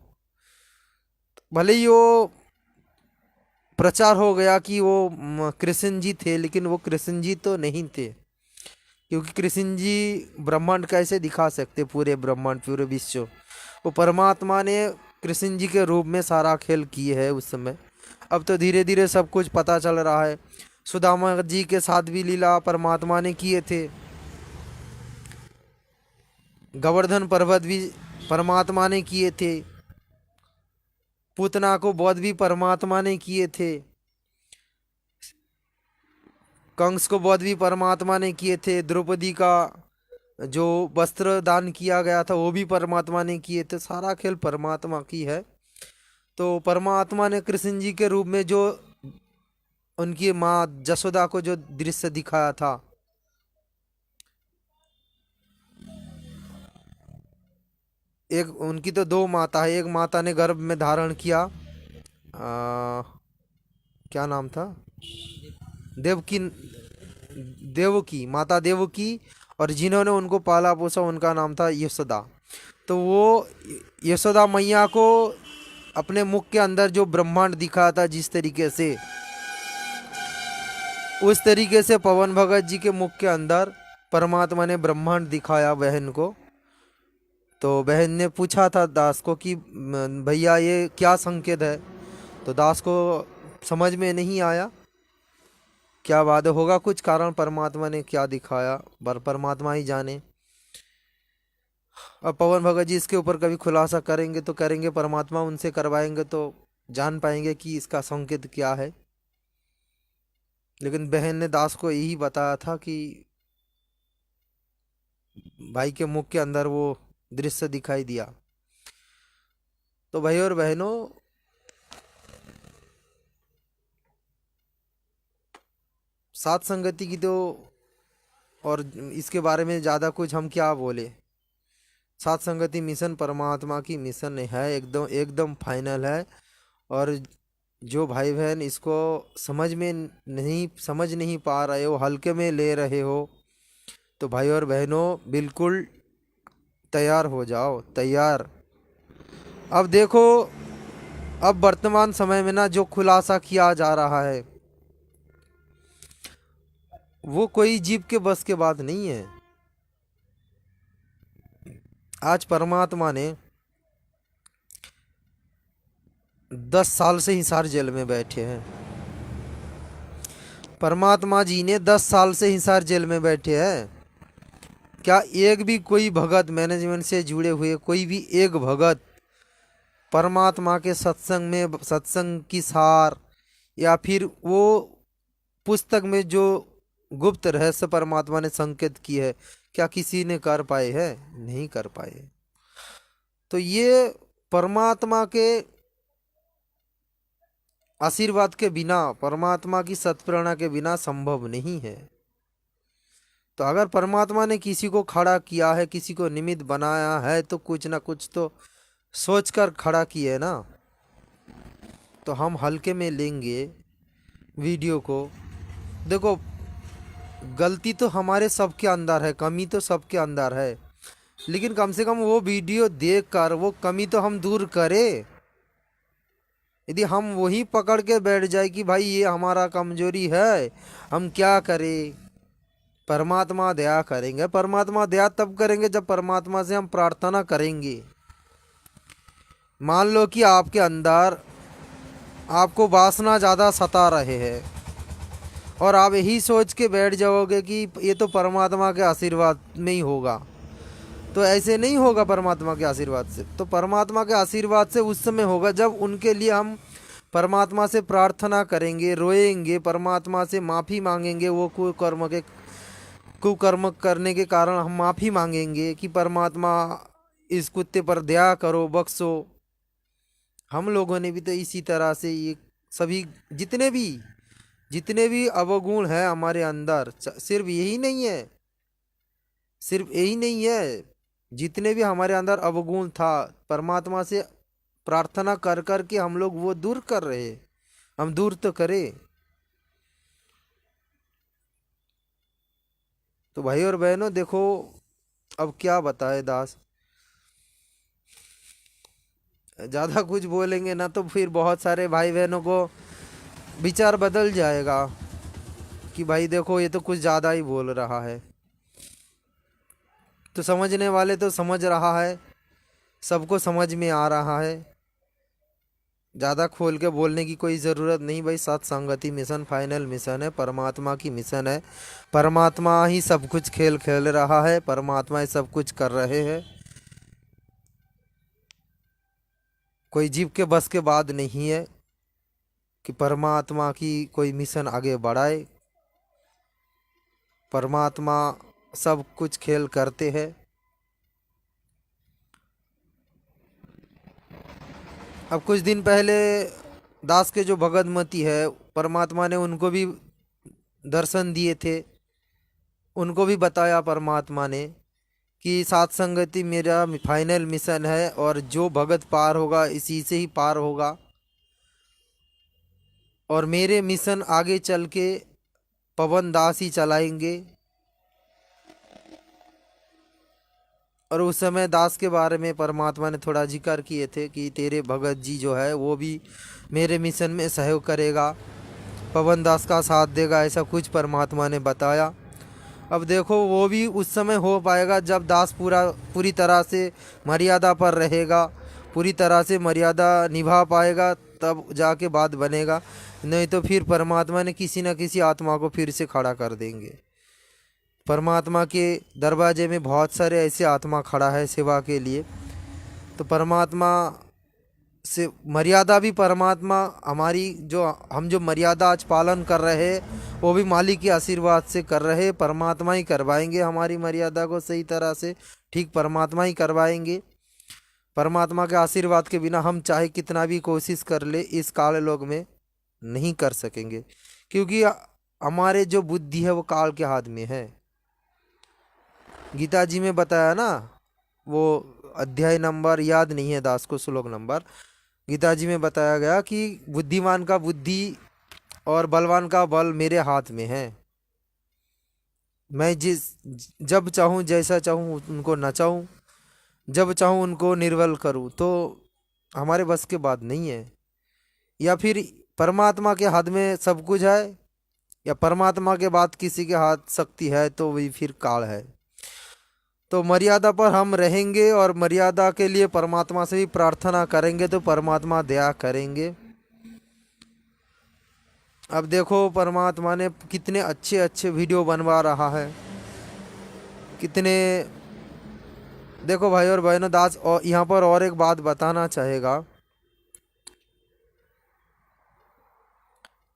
भले ही वो प्रचार हो गया कि वो कृष्ण जी थे, लेकिन वो कृष्ण जी तो नहीं थे, क्योंकि कृष्ण जी ब्रह्मांड कैसे दिखा सकते, पूरे ब्रह्मांड पूरे विश्व। वो परमात्मा ने कृष्ण जी के रूप में सारा खेल किए है उस समय। अब तो धीरे धीरे सब कुछ पता चल रहा है। सुदामा जी के साथ भी लीला परमात्मा ने किए थे, गोवर्धन पर्वत भी परमात्मा ने किए थे, पूतना को वध भी परमात्मा ने किए थे, कंस को वध भी परमात्मा ने किए थे, द्रौपदी का जो वस्त्र दान किया गया था वो भी परमात्मा ने किए थे। सारा खेल परमात्मा की है। तो परमात्मा ने कृष्ण जी के रूप में जो उनकी माँ जसोदा को जो दृश्य दिखाया था, एक उनकी तो दो माता है, एक माता ने गर्भ में धारण किया, क्या नाम था, देवकी, देवकी माता देवकी, और जिन्होंने उनको पाला पोसा उनका नाम था यशोदा। तो वो यशोदा मैया को अपने मुख के अंदर जो ब्रह्मांड दिखा था जिस तरीके से, उस तरीके से पवन भगत जी के मुख के अंदर परमात्मा ने ब्रह्मांड दिखाया बहन को। तो बहन ने पूछा था दास को कि भैया ये क्या संकेत है। तो दास को समझ में नहीं आया, क्या बात होगा कुछ कारण परमात्मा ने क्या दिखाया, परमात्मा ही जाने। अब पवन भगत जी इसके ऊपर कभी खुलासा करेंगे तो करेंगे, परमात्मा उनसे करवाएंगे तो जान पाएंगे कि इसका संकेत क्या है। लेकिन बहन ने दास को यही बताया था कि भाई के मुख के अंदर वो दृश्य दिखाई दिया। तो भाई और बहनों, सात संगति की तो, और इसके बारे में ज़्यादा कुछ हम क्या बोले। सात संगति मिशन परमात्मा की मिशन है, एकदम एकदम फाइनल है। और जो भाई बहन इसको समझ नहीं पा रहे हो, हल्के में ले रहे हो, तो भाई और बहनों बिल्कुल तैयार हो जाओ, तैयार। अब देखो, अब वर्तमान समय में ना जो खुलासा किया जा रहा है वो कोई जीव के बस के बात नहीं है। आज परमात्मा ने 10 साल से हिसार जेल में बैठे हैं। परमात्मा जी ने 10 साल से हिसार जेल में बैठे हैं। क्या एक भी कोई भगत, मैनेजमेंट से जुड़े हुए कोई भी एक भगत परमात्मा के सत्संग में, सत्संग की सार या फिर वो पुस्तक में जो गुप्त रहस्य परमात्मा ने संकेत की है, क्या किसी ने कर पाए हैं? नहीं कर पाए। तो ये परमात्मा के आशीर्वाद के बिना, परमात्मा की सत्प्रेरणा के बिना संभव नहीं है। तो अगर परमात्मा ने किसी को खड़ा किया है, किसी को निमित्त बनाया है, तो कुछ ना कुछ तो सोचकर खड़ा किए ना। तो हम हल्के में लेंगे वीडियो को। देखो, गलती तो हमारे सबके अंदर है, कमी तो सबके अंदर है, लेकिन कम से कम वो वीडियो देखकर वो कमी तो हम दूर करें। यदि हम वही पकड़ के बैठ जाए कि भाई ये हमारा कमजोरी है, हम क्या करें? परमात्मा दया करेंगे। परमात्मा दया तब करेंगे जब परमात्मा से हम प्रार्थना करेंगे। मान लो कि आपके अंदर आपको वासना ज़्यादा सता रहे हैं और आप यही सोच के बैठ जाओगे कि ये तो परमात्मा के आशीर्वाद में ही होगा, तो ऐसे नहीं होगा। परमात्मा के आशीर्वाद से तो परमात्मा के आशीर्वाद से उस समय होगा जब उनके लिए हम परमात्मा से प्रार्थना करेंगे, रोएंगे, परमात्मा से माफ़ी मांगेंगे। वो कुकर्म करने के कारण हम माफ़ी मांगेंगे कि परमात्मा इस कुत्ते पर दया करो, बख्शो। हम लोगों ने भी तो इसी तरह से ये सभी जितने भी अवगुण है हमारे अंदर, सिर्फ यही नहीं है, सिर्फ यही नहीं है, जितने भी हमारे अंदर अवगुण था, परमात्मा से प्रार्थना कर कर के हम लोग वो दूर कर रहे। हम दूर तो करें। तो भाई और बहनों, देखो अब क्या बताए दास, ज़्यादा कुछ बोलेंगे ना तो फिर बहुत सारे भाई बहनों को विचार बदल जाएगा कि भाई देखो ये तो कुछ ज़्यादा ही बोल रहा है। तो समझने वाले तो समझ रहा है, सबको समझ में आ रहा है। ज़्यादा खोल के बोलने की कोई ज़रूरत नहीं भाई। सत्संगति मिशन फाइनल मिशन है, परमात्मा की मिशन है। परमात्मा ही सब कुछ खेल खेल रहा है, परमात्मा ही सब कुछ कर रहे हैं। कोई जीव के बस के बात नहीं है कि परमात्मा की कोई मिशन आगे बढ़ाए। परमात्मा सब कुछ खेल करते हैं। अब कुछ दिन पहले दास के जो भगतमती है, परमात्मा ने उनको भी दर्शन दिए थे। उनको भी बताया परमात्मा ने कि सत्संगति मेरा फाइनल मिशन है और जो भगत पार होगा इसी से ही पार होगा। और मेरे मिशन आगे चल के पवन दास ही चलाएंगे। और उस समय दास के बारे में परमात्मा ने थोड़ा जिक्र किए थे कि तेरे भगत जी जो है वो भी मेरे मिशन में सहयोग करेगा, पवन दास का साथ देगा, ऐसा कुछ परमात्मा ने बताया। अब देखो वो भी उस समय हो पाएगा जब दास पूरी तरह से मर्यादा पर रहेगा, पूरी तरह से मर्यादा निभा पाएगा, तब जाके बात बनेगा। नहीं तो फिर परमात्मा ने किसी न किसी आत्मा को फिर से खड़ा कर देंगे। परमात्मा के दरवाजे में बहुत सारे ऐसे आत्मा खड़ा है सेवा के लिए। तो परमात्मा से मर्यादा भी परमात्मा हमारी हम जो मर्यादा आज पालन कर रहे हैं वो भी मालिक के आशीर्वाद से कर रहे हैं। परमात्मा ही करवाएंगे हमारी मर्यादा को सही तरह से, ठीक परमात्मा ही करवाएंगे। परमात्मा के आशीर्वाद के बिना हम चाहे कितना भी कोशिश कर ले इस काल लोक में नहीं कर सकेंगे, क्योंकि हमारे जो बुद्धि है वो काल के हाथ में है। गीता जी में बताया ना, वो अध्याय नंबर याद नहीं है दास को, श्लोक नंबर, गीता जी में बताया गया कि बुद्धिमान का बुद्धि और बलवान का बल मेरे हाथ में है। मैं जब चाहूँ जैसा चाहूँ उनको नचाऊँ, जब चाहूँ उनको निर्बल करूँ, तो हमारे बस के बात नहीं है। या फिर परमात्मा के हाथ में सब कुछ है, या परमात्मा के बाद किसी के हाथ शक्ति है, तो वही फिर काल है। तो मर्यादा पर हम रहेंगे और मर्यादा के लिए परमात्मा से भी प्रार्थना करेंगे, तो परमात्मा दया करेंगे। अब देखो, परमात्मा ने कितने अच्छे अच्छे वीडियो बनवा रहा है, कितने। देखो भाई और बहनों, दास और यहाँ पर और एक बात बताना चाहेगा।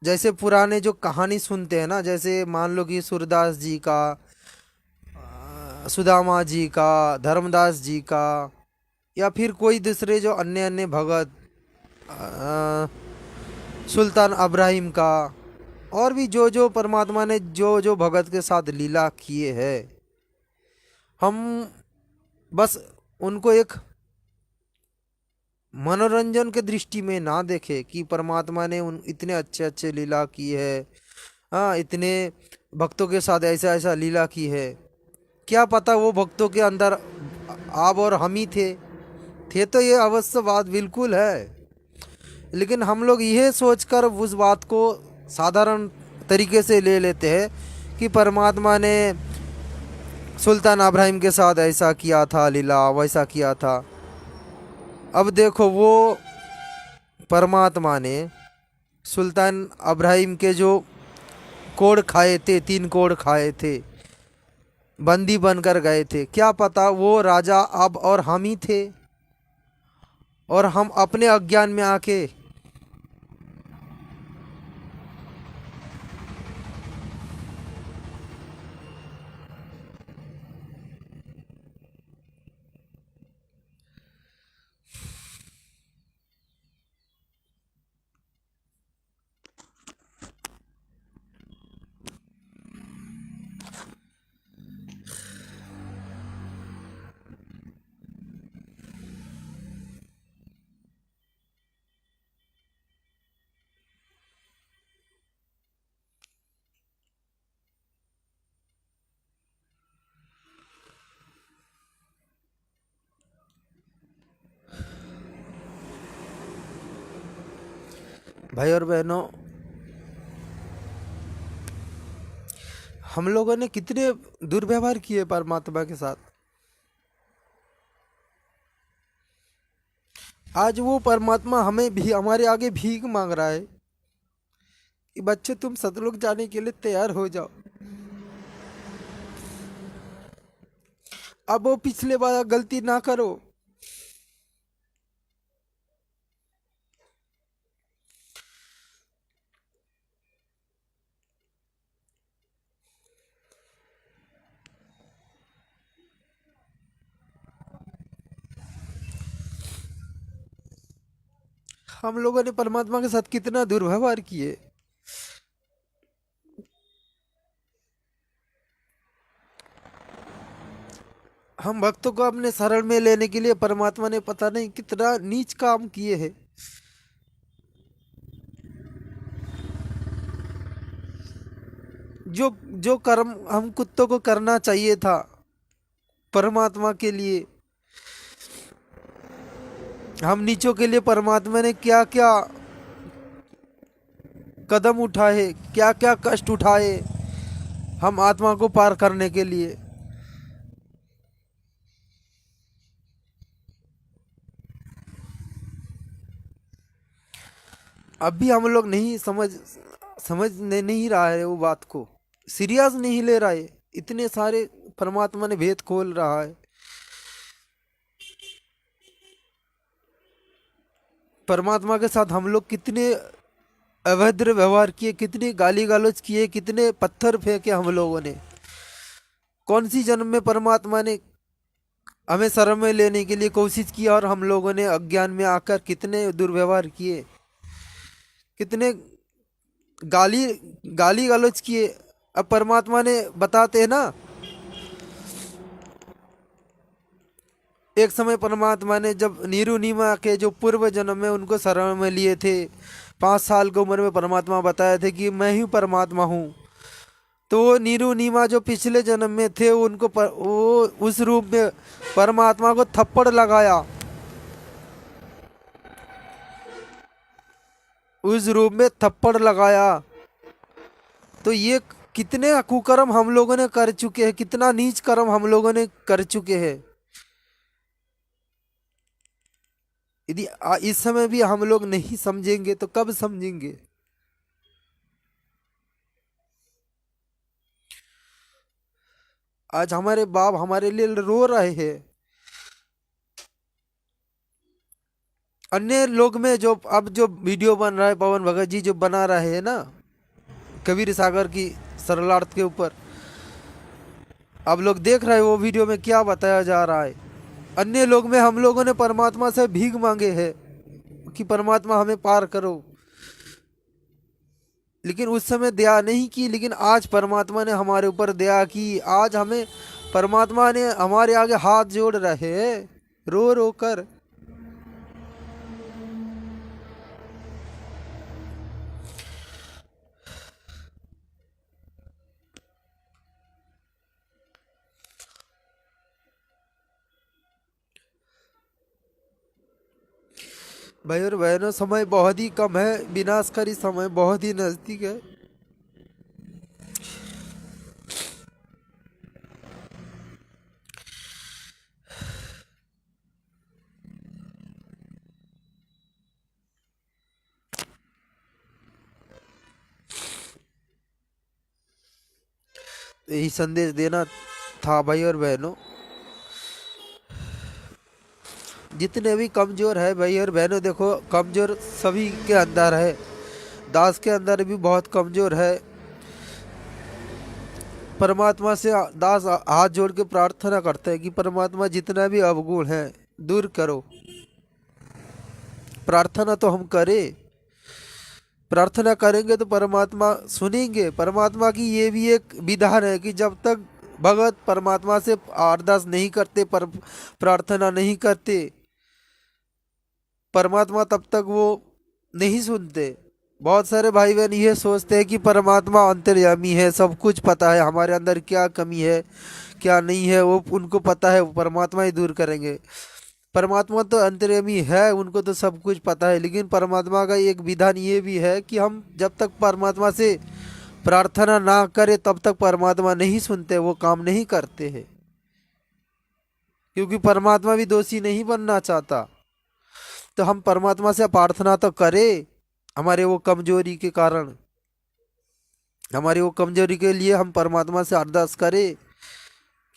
जैसे पुराने जो कहानी सुनते हैं ना, जैसे मान लो कि सूरदास जी का, सुदामा जी का, धर्मदास जी का, या फिर कोई दूसरे जो अन्य अन्य भगत, अ, सुल्तान अब्राहिम का, और भी जो जो परमात्मा ने जो जो भगत के साथ लीला किए हैं, हम बस उनको एक मनोरंजन के दृष्टि में ना देखे कि परमात्मा ने उन इतने अच्छे अच्छे लीला की है, हाँ, इतने भक्तों के साथ ऐसा ऐसा लीला की है। क्या पता वो भक्तों के अंदर आप और हम ही थे तो ये अवश्य बात बिल्कुल है। लेकिन हम लोग यह सोचकर उस बात को साधारण तरीके से ले लेते हैं कि परमात्मा ने सुल्तान अब्राहिम के साथ ऐसा किया था लीला, वैसा किया था। अब देखो, वो परमात्मा ने सुल्तान अब्राहिम के जो कोड़ खाए थे, 3 कोड़ खाए थे, बंदी बनकर गए थे, क्या पता वो राजा अब और हम ही थे, और हम अपने अज्ञान में आके भाई और बहनों, हम लोगों ने कितने दुर्व्यवहार किए परमात्मा के साथ। आज वो परमात्मा हमें भी हमारे आगे भीख मांग रहा है कि बच्चे, तुम सतलोक जाने के लिए तैयार हो जाओ। अब वो पिछले बार गलती ना करो। हम लोगों ने परमात्मा के साथ कितना दुर्व्यवहार किए। हम भक्तों को अपने शरण में लेने के लिए परमात्मा ने पता नहीं कितना नीच काम किए हैं। जो जो कर्म हम कुत्तों को करना चाहिए था परमात्मा के लिए, हम नीचों के लिए परमात्मा ने क्या क्या कदम उठाए, क्या क्या कष्ट उठाए हम आत्मा को पार करने के लिए। अभी हम लोग नहीं समझ नहीं रहा है, वो बात को सीरियस नहीं ले रहा है। इतने सारे परमात्मा ने भेद खोल रहा है। परमात्मा के साथ हम लोग कितने अभद्र व्यवहार किए, कितनी गाली गलौज किए, कितने पत्थर फेंके हम लोगों ने। कौन सी जन्म में परमात्मा ने हमें शरण में लेने के लिए कोशिश की, और हम लोगों ने अज्ञान में आकर कितने दुर्व्यवहार किए, कितने गाली गाली गलौज किए। अब परमात्मा ने बताते हैं ना, एक समय परमात्मा ने जब नीरू नीमा के जो पूर्व जन्म में उनको शरण में लिए थे, 5 साल की उम्र में परमात्मा बताए थे कि मैं ही परमात्मा हूँ, तो वो नीरू नीमा जो पिछले जन्म में थे उनको वो उस रूप में परमात्मा को थप्पड़ लगाया, उस रूप में थप्पड़ लगाया। तो ये कितने कुकर्म हम लोगों ने कर चुके हैं, कितना नीच कर्म हम लोगों ने कर चुके हैं। यदि इस समय भी हम लोग नहीं समझेंगे तो कब समझेंगे। आज हमारे बाप हमारे लिए रो रहे हैं। अन्य लोग में जो अब जो वीडियो बन रहा है, पवन भगत जी जो बना रहे हैं ना कबीर सागर की सरलार्थ के ऊपर, अब लोग देख रहे हैं वो वीडियो में क्या बताया जा रहा है। अन्य लोग में हम लोगों ने परमात्मा से भीख मांगे हैं कि परमात्मा हमें पार करो, लेकिन उस समय दया नहीं की। लेकिन आज परमात्मा ने हमारे ऊपर दया की। आज हमें परमात्मा ने हमारे आगे हाथ जोड़ रहे हैं रो रो कर। भाई और बहनों, समय बहुत ही कम है, विनाशकारी समय बहुत ही नजदीक है। यही संदेश देना था भाई और बहनों। जितने भी कमजोर है भाई और बहनों, देखो कमजोर सभी के अंदर है, दास के अंदर भी बहुत कमजोर है। परमात्मा से दास हाथ जोड़ के प्रार्थना करते हैं कि परमात्मा जितना भी अवगुण है दूर करो। प्रार्थना तो हम करें, प्रार्थना करेंगे तो परमात्मा सुनेंगे। परमात्मा की ये भी एक विधान है कि जब तक भगत परमात्मा से अरदास नहीं करते, प्रार्थना नहीं करते, परमात्मा तब तक वो नहीं सुनते। बहुत सारे भाई बहन ये सोचते हैं कि परमात्मा अंतर्यामी है, सब कुछ पता है, हमारे अंदर क्या कमी है क्या नहीं है वो उनको पता है, वो परमात्मा ही दूर करेंगे। परमात्मा तो अंतर्यामी है, उनको तो सब कुछ पता है। लेकिन परमात्मा का एक विधान ये भी है कि हम जब तक परमात्मा से प्रार्थना ना करें तब तक परमात्मा नहीं सुनते, वो काम नहीं करते हैं। क्योंकि परमात्मा भी दोषी नहीं बनना चाहता। तो हम परमात्मा से प्रार्थना तो करें, हमारे वो कमजोरी के कारण, हमारी वो कमजोरी के लिए हम परमात्मा से अरदास करें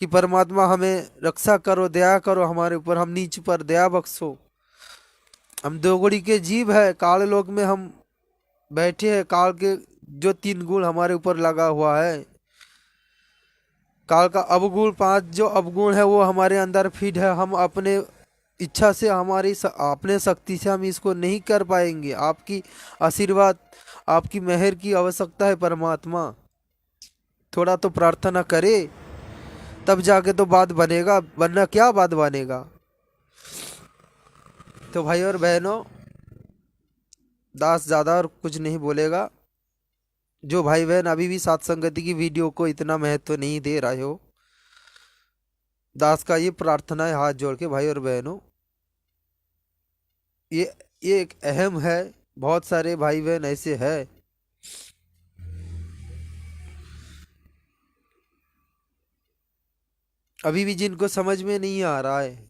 कि परमात्मा हमें रक्षा करो, दया करो हमारे ऊपर, हम नीच पर दया बख्शो। हम दोगुड़ी के जीव है, काल लोक में हम बैठे हैं। काल के जो 3 गुण हमारे ऊपर लगा हुआ है, काल का अवगुण 5 जो अवगुण है वो हमारे अंदर फीड है। हम अपने इच्छा से, हमारी अपने शक्ति से हम इसको नहीं कर पाएंगे। आपकी आशीर्वाद, आपकी मेहर की आवश्यकता है परमात्मा। थोड़ा तो प्रार्थना करे तब जाके तो बात बनेगा, वरना क्या बात बनेगा। तो भाई और बहनों, दास ज़्यादा और कुछ नहीं बोलेगा। जो भाई बहन अभी भी सत्संगति की वीडियो को इतना महत्व नहीं दे रहे हो, दास का ये प्रार्थना है हाथ जोड़ के भाई और बहनों, ये एक अहम है। बहुत सारे भाई बहन ऐसे हैं अभी भी जिनको समझ में नहीं आ रहा है।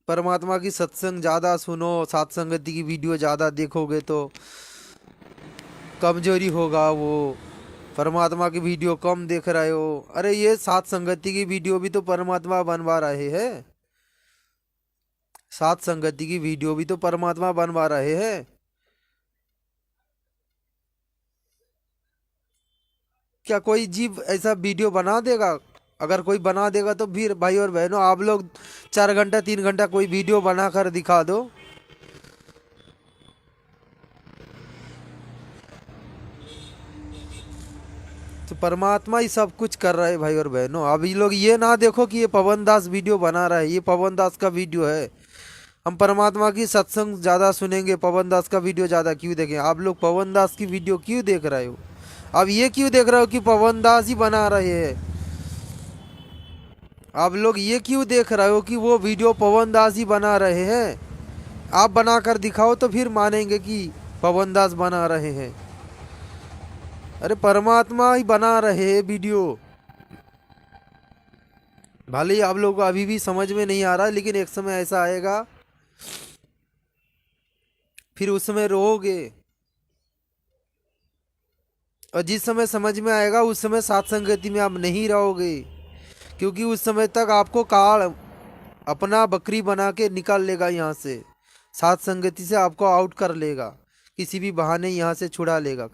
परमात्मा की सत्संग ज़्यादा सुनो, सत्संगति की वीडियो ज़्यादा देखोगे तो कमजोरी होगा वो। परमात्मा की वीडियो कम देख रहे हो, अरे ये सत्संगति की वीडियो भी तो परमात्मा बनवा रहे हैं। सत्संगति की वीडियो भी तो परमात्मा बनवा रहे हैं। क्या कोई जीव ऐसा वीडियो बना देगा? अगर कोई बना देगा तो फिर भाई और बहनों, आप लोग 4 घंटा 3 घंटा कोई वीडियो बना कर दिखा दो, तो परमात्मा ही सब कुछ कर रहा है भाई और बहनों। अब ये लोग ये ना देखो कि ये पवन दास वीडियो बना रहा है, ये पवन दास का वीडियो है। हम परमात्मा की सत्संग ज़्यादा सुनेंगे, पवन दास का वीडियो ज़्यादा क्यों देखें? आप लोग पवन दास की वीडियो क्यों देख रहे हो? आप ये क्यों देख रहे हो कि पवन दास ही बना रहे हैं? आप लोग ये क्यों देख रहे हो कि वो वीडियो पवन दास ही बना रहे हैं? आप बनाकर दिखाओ तो फिर मानेंगे कि पवन दास बना रहे हैं। अरे परमात्मा ही बना रहे हैं वीडियो। भले ही आप लोगों को अभी भी समझ में नहीं आ रहा, लेकिन एक समय ऐसा आएगा, फिर उस समय रोओगे। और जिस समय समझ में आएगा उस समय साथ संगति में आप नहीं रहोगे, क्योंकि उस समय तक आपको काल अपना बकरी बना के निकाल लेगा यहाँ से। साथ संगति से आपको आउट कर लेगा, किसी भी बहाने यहाँ से छुड़ा लेगा।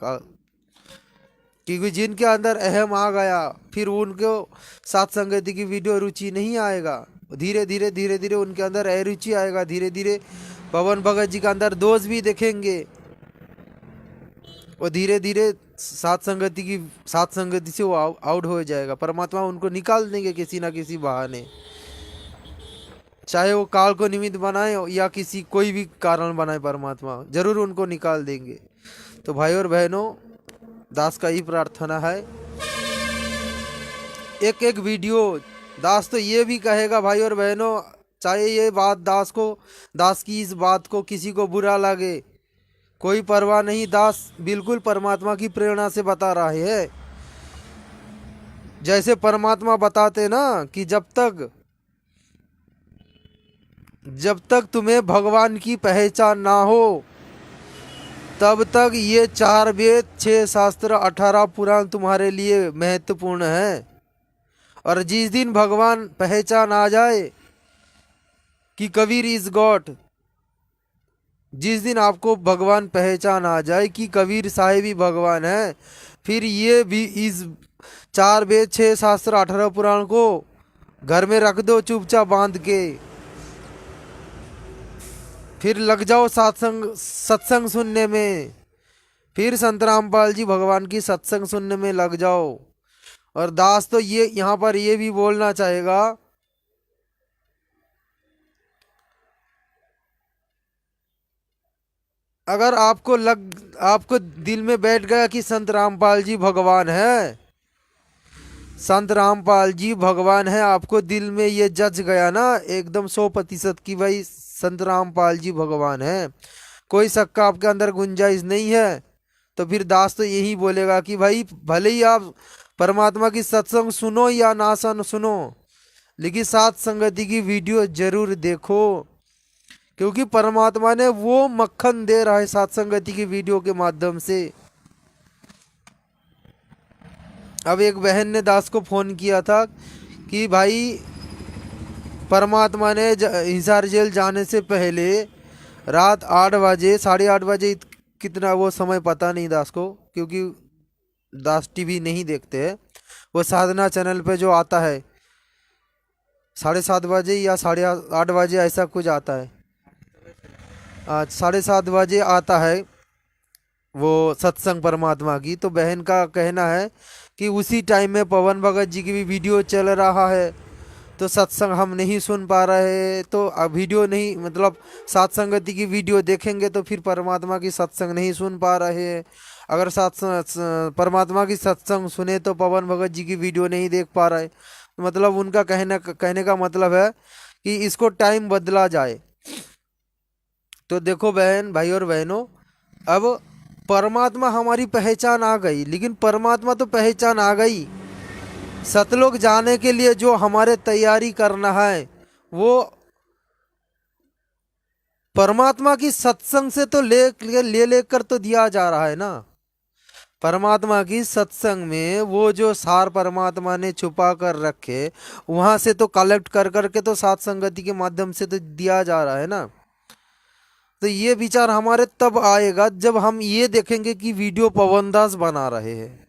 क्योंकि जिनके अंदर अहम आ गया, फिर उनको साथ संगति की वीडियो रुचि नहीं आएगा। धीरे धीरे उनके अंदर अरुचि आएगा। धीरे धीरे पवन भगत जी के अंदर दोष भी देखेंगे, और धीरे धीरे साथ संगति से वो आउट हो जाएगा। परमात्मा उनको निकाल देंगे किसी ना किसी बहाने, चाहे वो काल को निमित्त बनाए या किसी कोई भी कारण बनाए, परमात्मा जरूर उनको निकाल देंगे। तो भाई और बहनों, दास का ही प्रार्थना है, एक एक वीडियो दास तो ये भी कहेगा भाई और बहनों, चाहे ये बात दास की इस बात को किसी को बुरा लगे, कोई परवाह नहीं। दास बिल्कुल परमात्मा की प्रेरणा से बता रहा है। जैसे परमात्मा बताते ना कि जब तक तुम्हें भगवान की पहचान ना हो, तब तक ये 4 वेद, 6 शास्त्र, 18 पुराण तुम्हारे लिए महत्वपूर्ण है। और जिस दिन भगवान पहचान आ जाए कि कबीर इज गॉड, जिस दिन आपको भगवान पहचान आ जाए कि कबीर साहिब ही भगवान है, फिर ये भी इस 4 वेद, 6 शास्त्र, 18 पुराण को घर में रख दो चुपचाप बांध के, फिर लग जाओ सत्संग सुनने में। फिर संत रामपाल जी भगवान की सत्संग सुनने में लग जाओ। और दास तो ये यहाँ पर ये भी बोलना चाहेगा, अगर आपको दिल में बैठ गया कि संत रामपाल जी भगवान है, संत रामपाल जी भगवान है, आपको दिल में ये जज गया ना एकदम 100% कि भाई संत रामपाल जी भगवान है, कोई शक का आपके अंदर गुंजाइश नहीं है, तो फिर दास तो यही बोलेगा कि भाई भले ही आप परमात्मा की सत्संग सुनो या ना सुनो, लेकिन साथ संगति की वीडियो जरूर देखो, क्योंकि परमात्मा ने वो मक्खन दे रहा है साथ संगति की वीडियो के माध्यम से। अब एक बहन ने दास को फोन किया था कि भाई परमात्मा ने हिसार जेल जाने से पहले रात 8 बजे, 8:30 बजे, कितना वो समय पता नहीं दास को, क्योंकि दास टीवी नहीं देखते हैं। वो साधना चैनल पे जो आता है 7:30 बजे या 8:30 बजे ऐसा कुछ आता है, 7:30 बजे आता है वो सत्संग परमात्मा की। तो बहन का कहना है कि उसी टाइम में पवन भगत जी की भी वीडियो चल रहा है, तो सत्संग हम नहीं सुन पा रहे, तो वीडियो नहीं, मतलब साथ संगति की वीडियो देखेंगे तो फिर परमात्मा की सत्संग नहीं सुन पा रहे हैं। अगर परमात्मा की सत्संग सुने तो पवन भगत जी की वीडियो नहीं देख पा रहे। मतलब उनका कहने का मतलब है कि इसको टाइम बदला जाए। तो देखो बहन, भाई और बहनों, अब परमात्मा हमारी पहचान आ गई, लेकिन परमात्मा तो पहचान आ गई, सतलोक जाने के लिए जो हमारे तैयारी करना है वो परमात्मा की सत्संग से तो ले कर तो दिया जा रहा है ना। परमात्मा की सत्संग में वो जो सार परमात्मा ने छुपा कर रखे, वहां से तो कलेक्ट कर करके तो साथ संगति के माध्यम से तो दिया जा रहा है ना। तो ये विचार हमारे तब आएगा जब हम ये देखेंगे कि वीडियो पवन दास बना रहे हैं।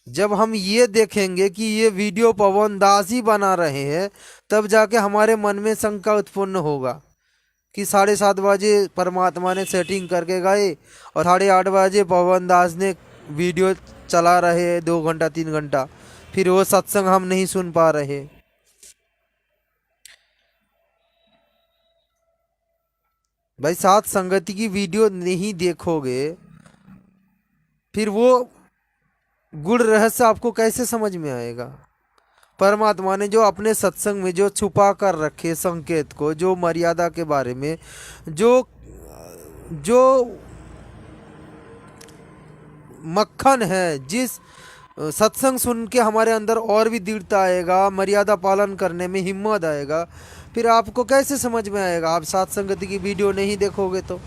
जब हम ये देखेंगे कि ये वीडियो पवन दास ही बना रहे हैं, तब जाके हमारे मन में शंका उत्पन्न होगा कि 7:30 बजे परमात्मा ने सेटिंग करके गए और 8:30 बजे पवन दास ने वीडियो चला रहे 2 घंटा 3 घंटा, फिर वो सत्संग हम नहीं सुन पा रहे। भाई सात संगति की वीडियो नहीं देखोगे फिर वो गुड़ रहस्य आपको कैसे समझ में आएगा। परमात्मा ने जो अपने सत्संग में जो छुपा कर रखे संकेत को, जो मर्यादा के बारे में, जो जो मक्खन है, जिस सत्संग सुन के हमारे अंदर और भी दृढ़ता आएगा, मर्यादा पालन करने में हिम्मत आएगा, फिर आपको कैसे समझ में आएगा आप सात संगति की वीडियो नहीं देखोगे तो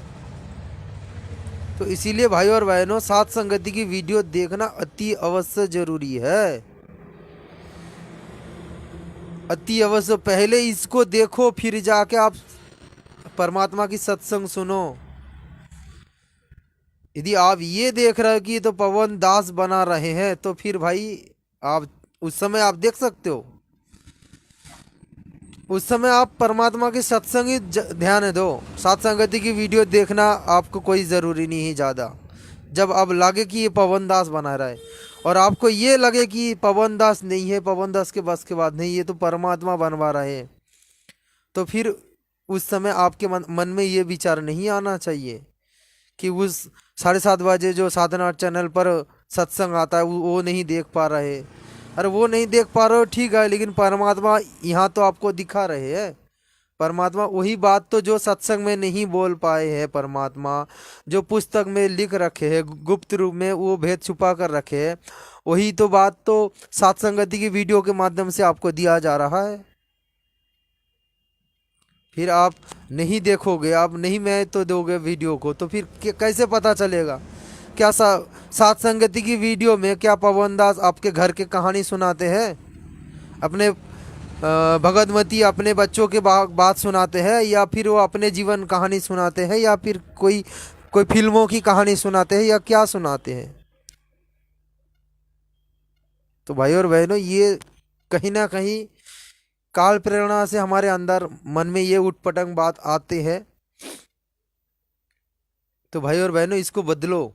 इसीलिए भाई और बहनों, सात संगति की वीडियो देखना अति अवश्य जरूरी है। अति अवश्य पहले इसको देखो, फिर जाके आप परमात्मा की सत्संग सुनो। यदि आप ये देख रहे हो कि तो पवन दास बना रहे हैं, तो फिर भाई आप उस समय आप देख सकते हो, उस समय आप परमात्मा के सत्संग ही ध्यान दो। सात संगति की वीडियो देखना आपको कोई ज़रूरी नहीं है ज़्यादा। जब अब लगे कि ये पवन दास बना रहा है और आपको ये लगे कि पवन दास नहीं है, पवन दास के बस के बाद नहीं, ये तो परमात्मा बनवा रहे हैं, तो फिर उस समय आपके मन में ये विचार नहीं आना चाहिए कि उस 7:30 बजे जो साधना चैनल पर सत्संग आता है वो नहीं देख पा रहे। अरे वो नहीं देख पा रहे हो ठीक है, लेकिन परमात्मा यहाँ तो आपको दिखा रहे हैं। परमात्मा वही बात तो जो सत्संग में नहीं बोल पाए हैं, परमात्मा जो पुस्तक में लिख रखे हैं, गुप्त रूप में वो भेद छुपा कर रखे हैं, वही तो बात तो सात संगति की वीडियो के माध्यम से आपको दिया जा रहा है। फिर आप नहीं देखोगे, आप नहीं मैं तो दोगे वीडियो को, तो फिर कैसे पता चलेगा। क्या सात संगति की वीडियो में क्या पवन दास आपके घर के कहानी सुनाते हैं, अपने भगवतमती अपने बच्चों के बात सुनाते हैं, या फिर वो अपने जीवन कहानी सुनाते हैं, या फिर कोई फिल्मों की कहानी सुनाते हैं, या क्या सुनाते हैं। तो भाई और बहनों, ये कहीं ना कहीं काल प्रेरणा से हमारे अंदर मन में ये उटपटंग बात आते हैं। तो भाई और बहनों, इसको बदलो,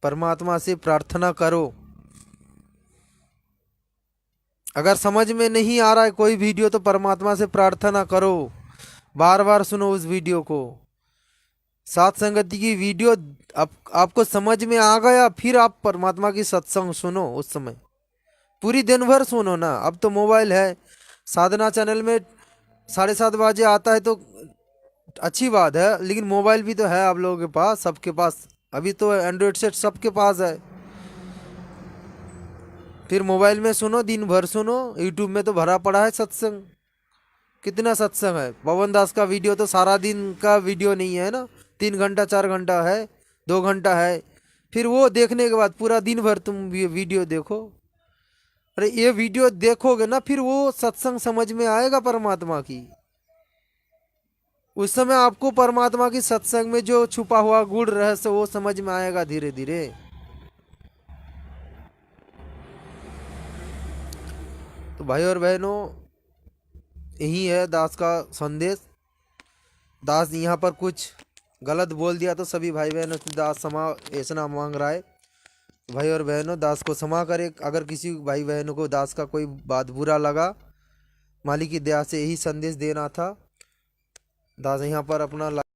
परमात्मा से प्रार्थना करो। अगर समझ में नहीं आ रहा है कोई वीडियो तो परमात्मा से प्रार्थना करो, बार बार सुनो उस वीडियो को। सात संगति की वीडियो आपको समझ में आ गया, फिर आप परमात्मा की सत्संग सुनो। उस समय पूरी दिन भर सुनो ना। अब तो मोबाइल है, साधना चैनल में 7:30 बजे आता है तो अच्छी बात है, लेकिन मोबाइल भी तो है आप लोगों के पास, सबके पास। अभी तो एंड्रॉयड सेट सबके पास है, फिर मोबाइल में सुनो, दिन भर सुनो। यूट्यूब में तो भरा पड़ा है सत्संग, कितना सत्संग है। पवन दास का वीडियो तो सारा दिन का वीडियो नहीं है ना, 3 घंटा 4 घंटा है, 2 घंटा है। फिर वो देखने के बाद पूरा दिन भर तुम वीडियो देखो। अरे ये वीडियो देखोगे ना, फिर वो सत्संग समझ में आएगा परमात्मा की। उस समय आपको परमात्मा की सत्संग में जो छुपा हुआ गूढ़ रहस्य वो समझ में आएगा धीरे धीरे। तो भाई और बहनों, यही है दास का संदेश। दास यहाँ पर कुछ गलत बोल दिया तो सभी भाई बहनों से दास क्षमा याचना मांग रहा है। भाई और बहनों, दास को क्षमा करे। अगर किसी भाई बहनों को दास का कोई बात बुरा लगा, मालिक की दया से यही संदेश देना था। दास यहाँ पर अपना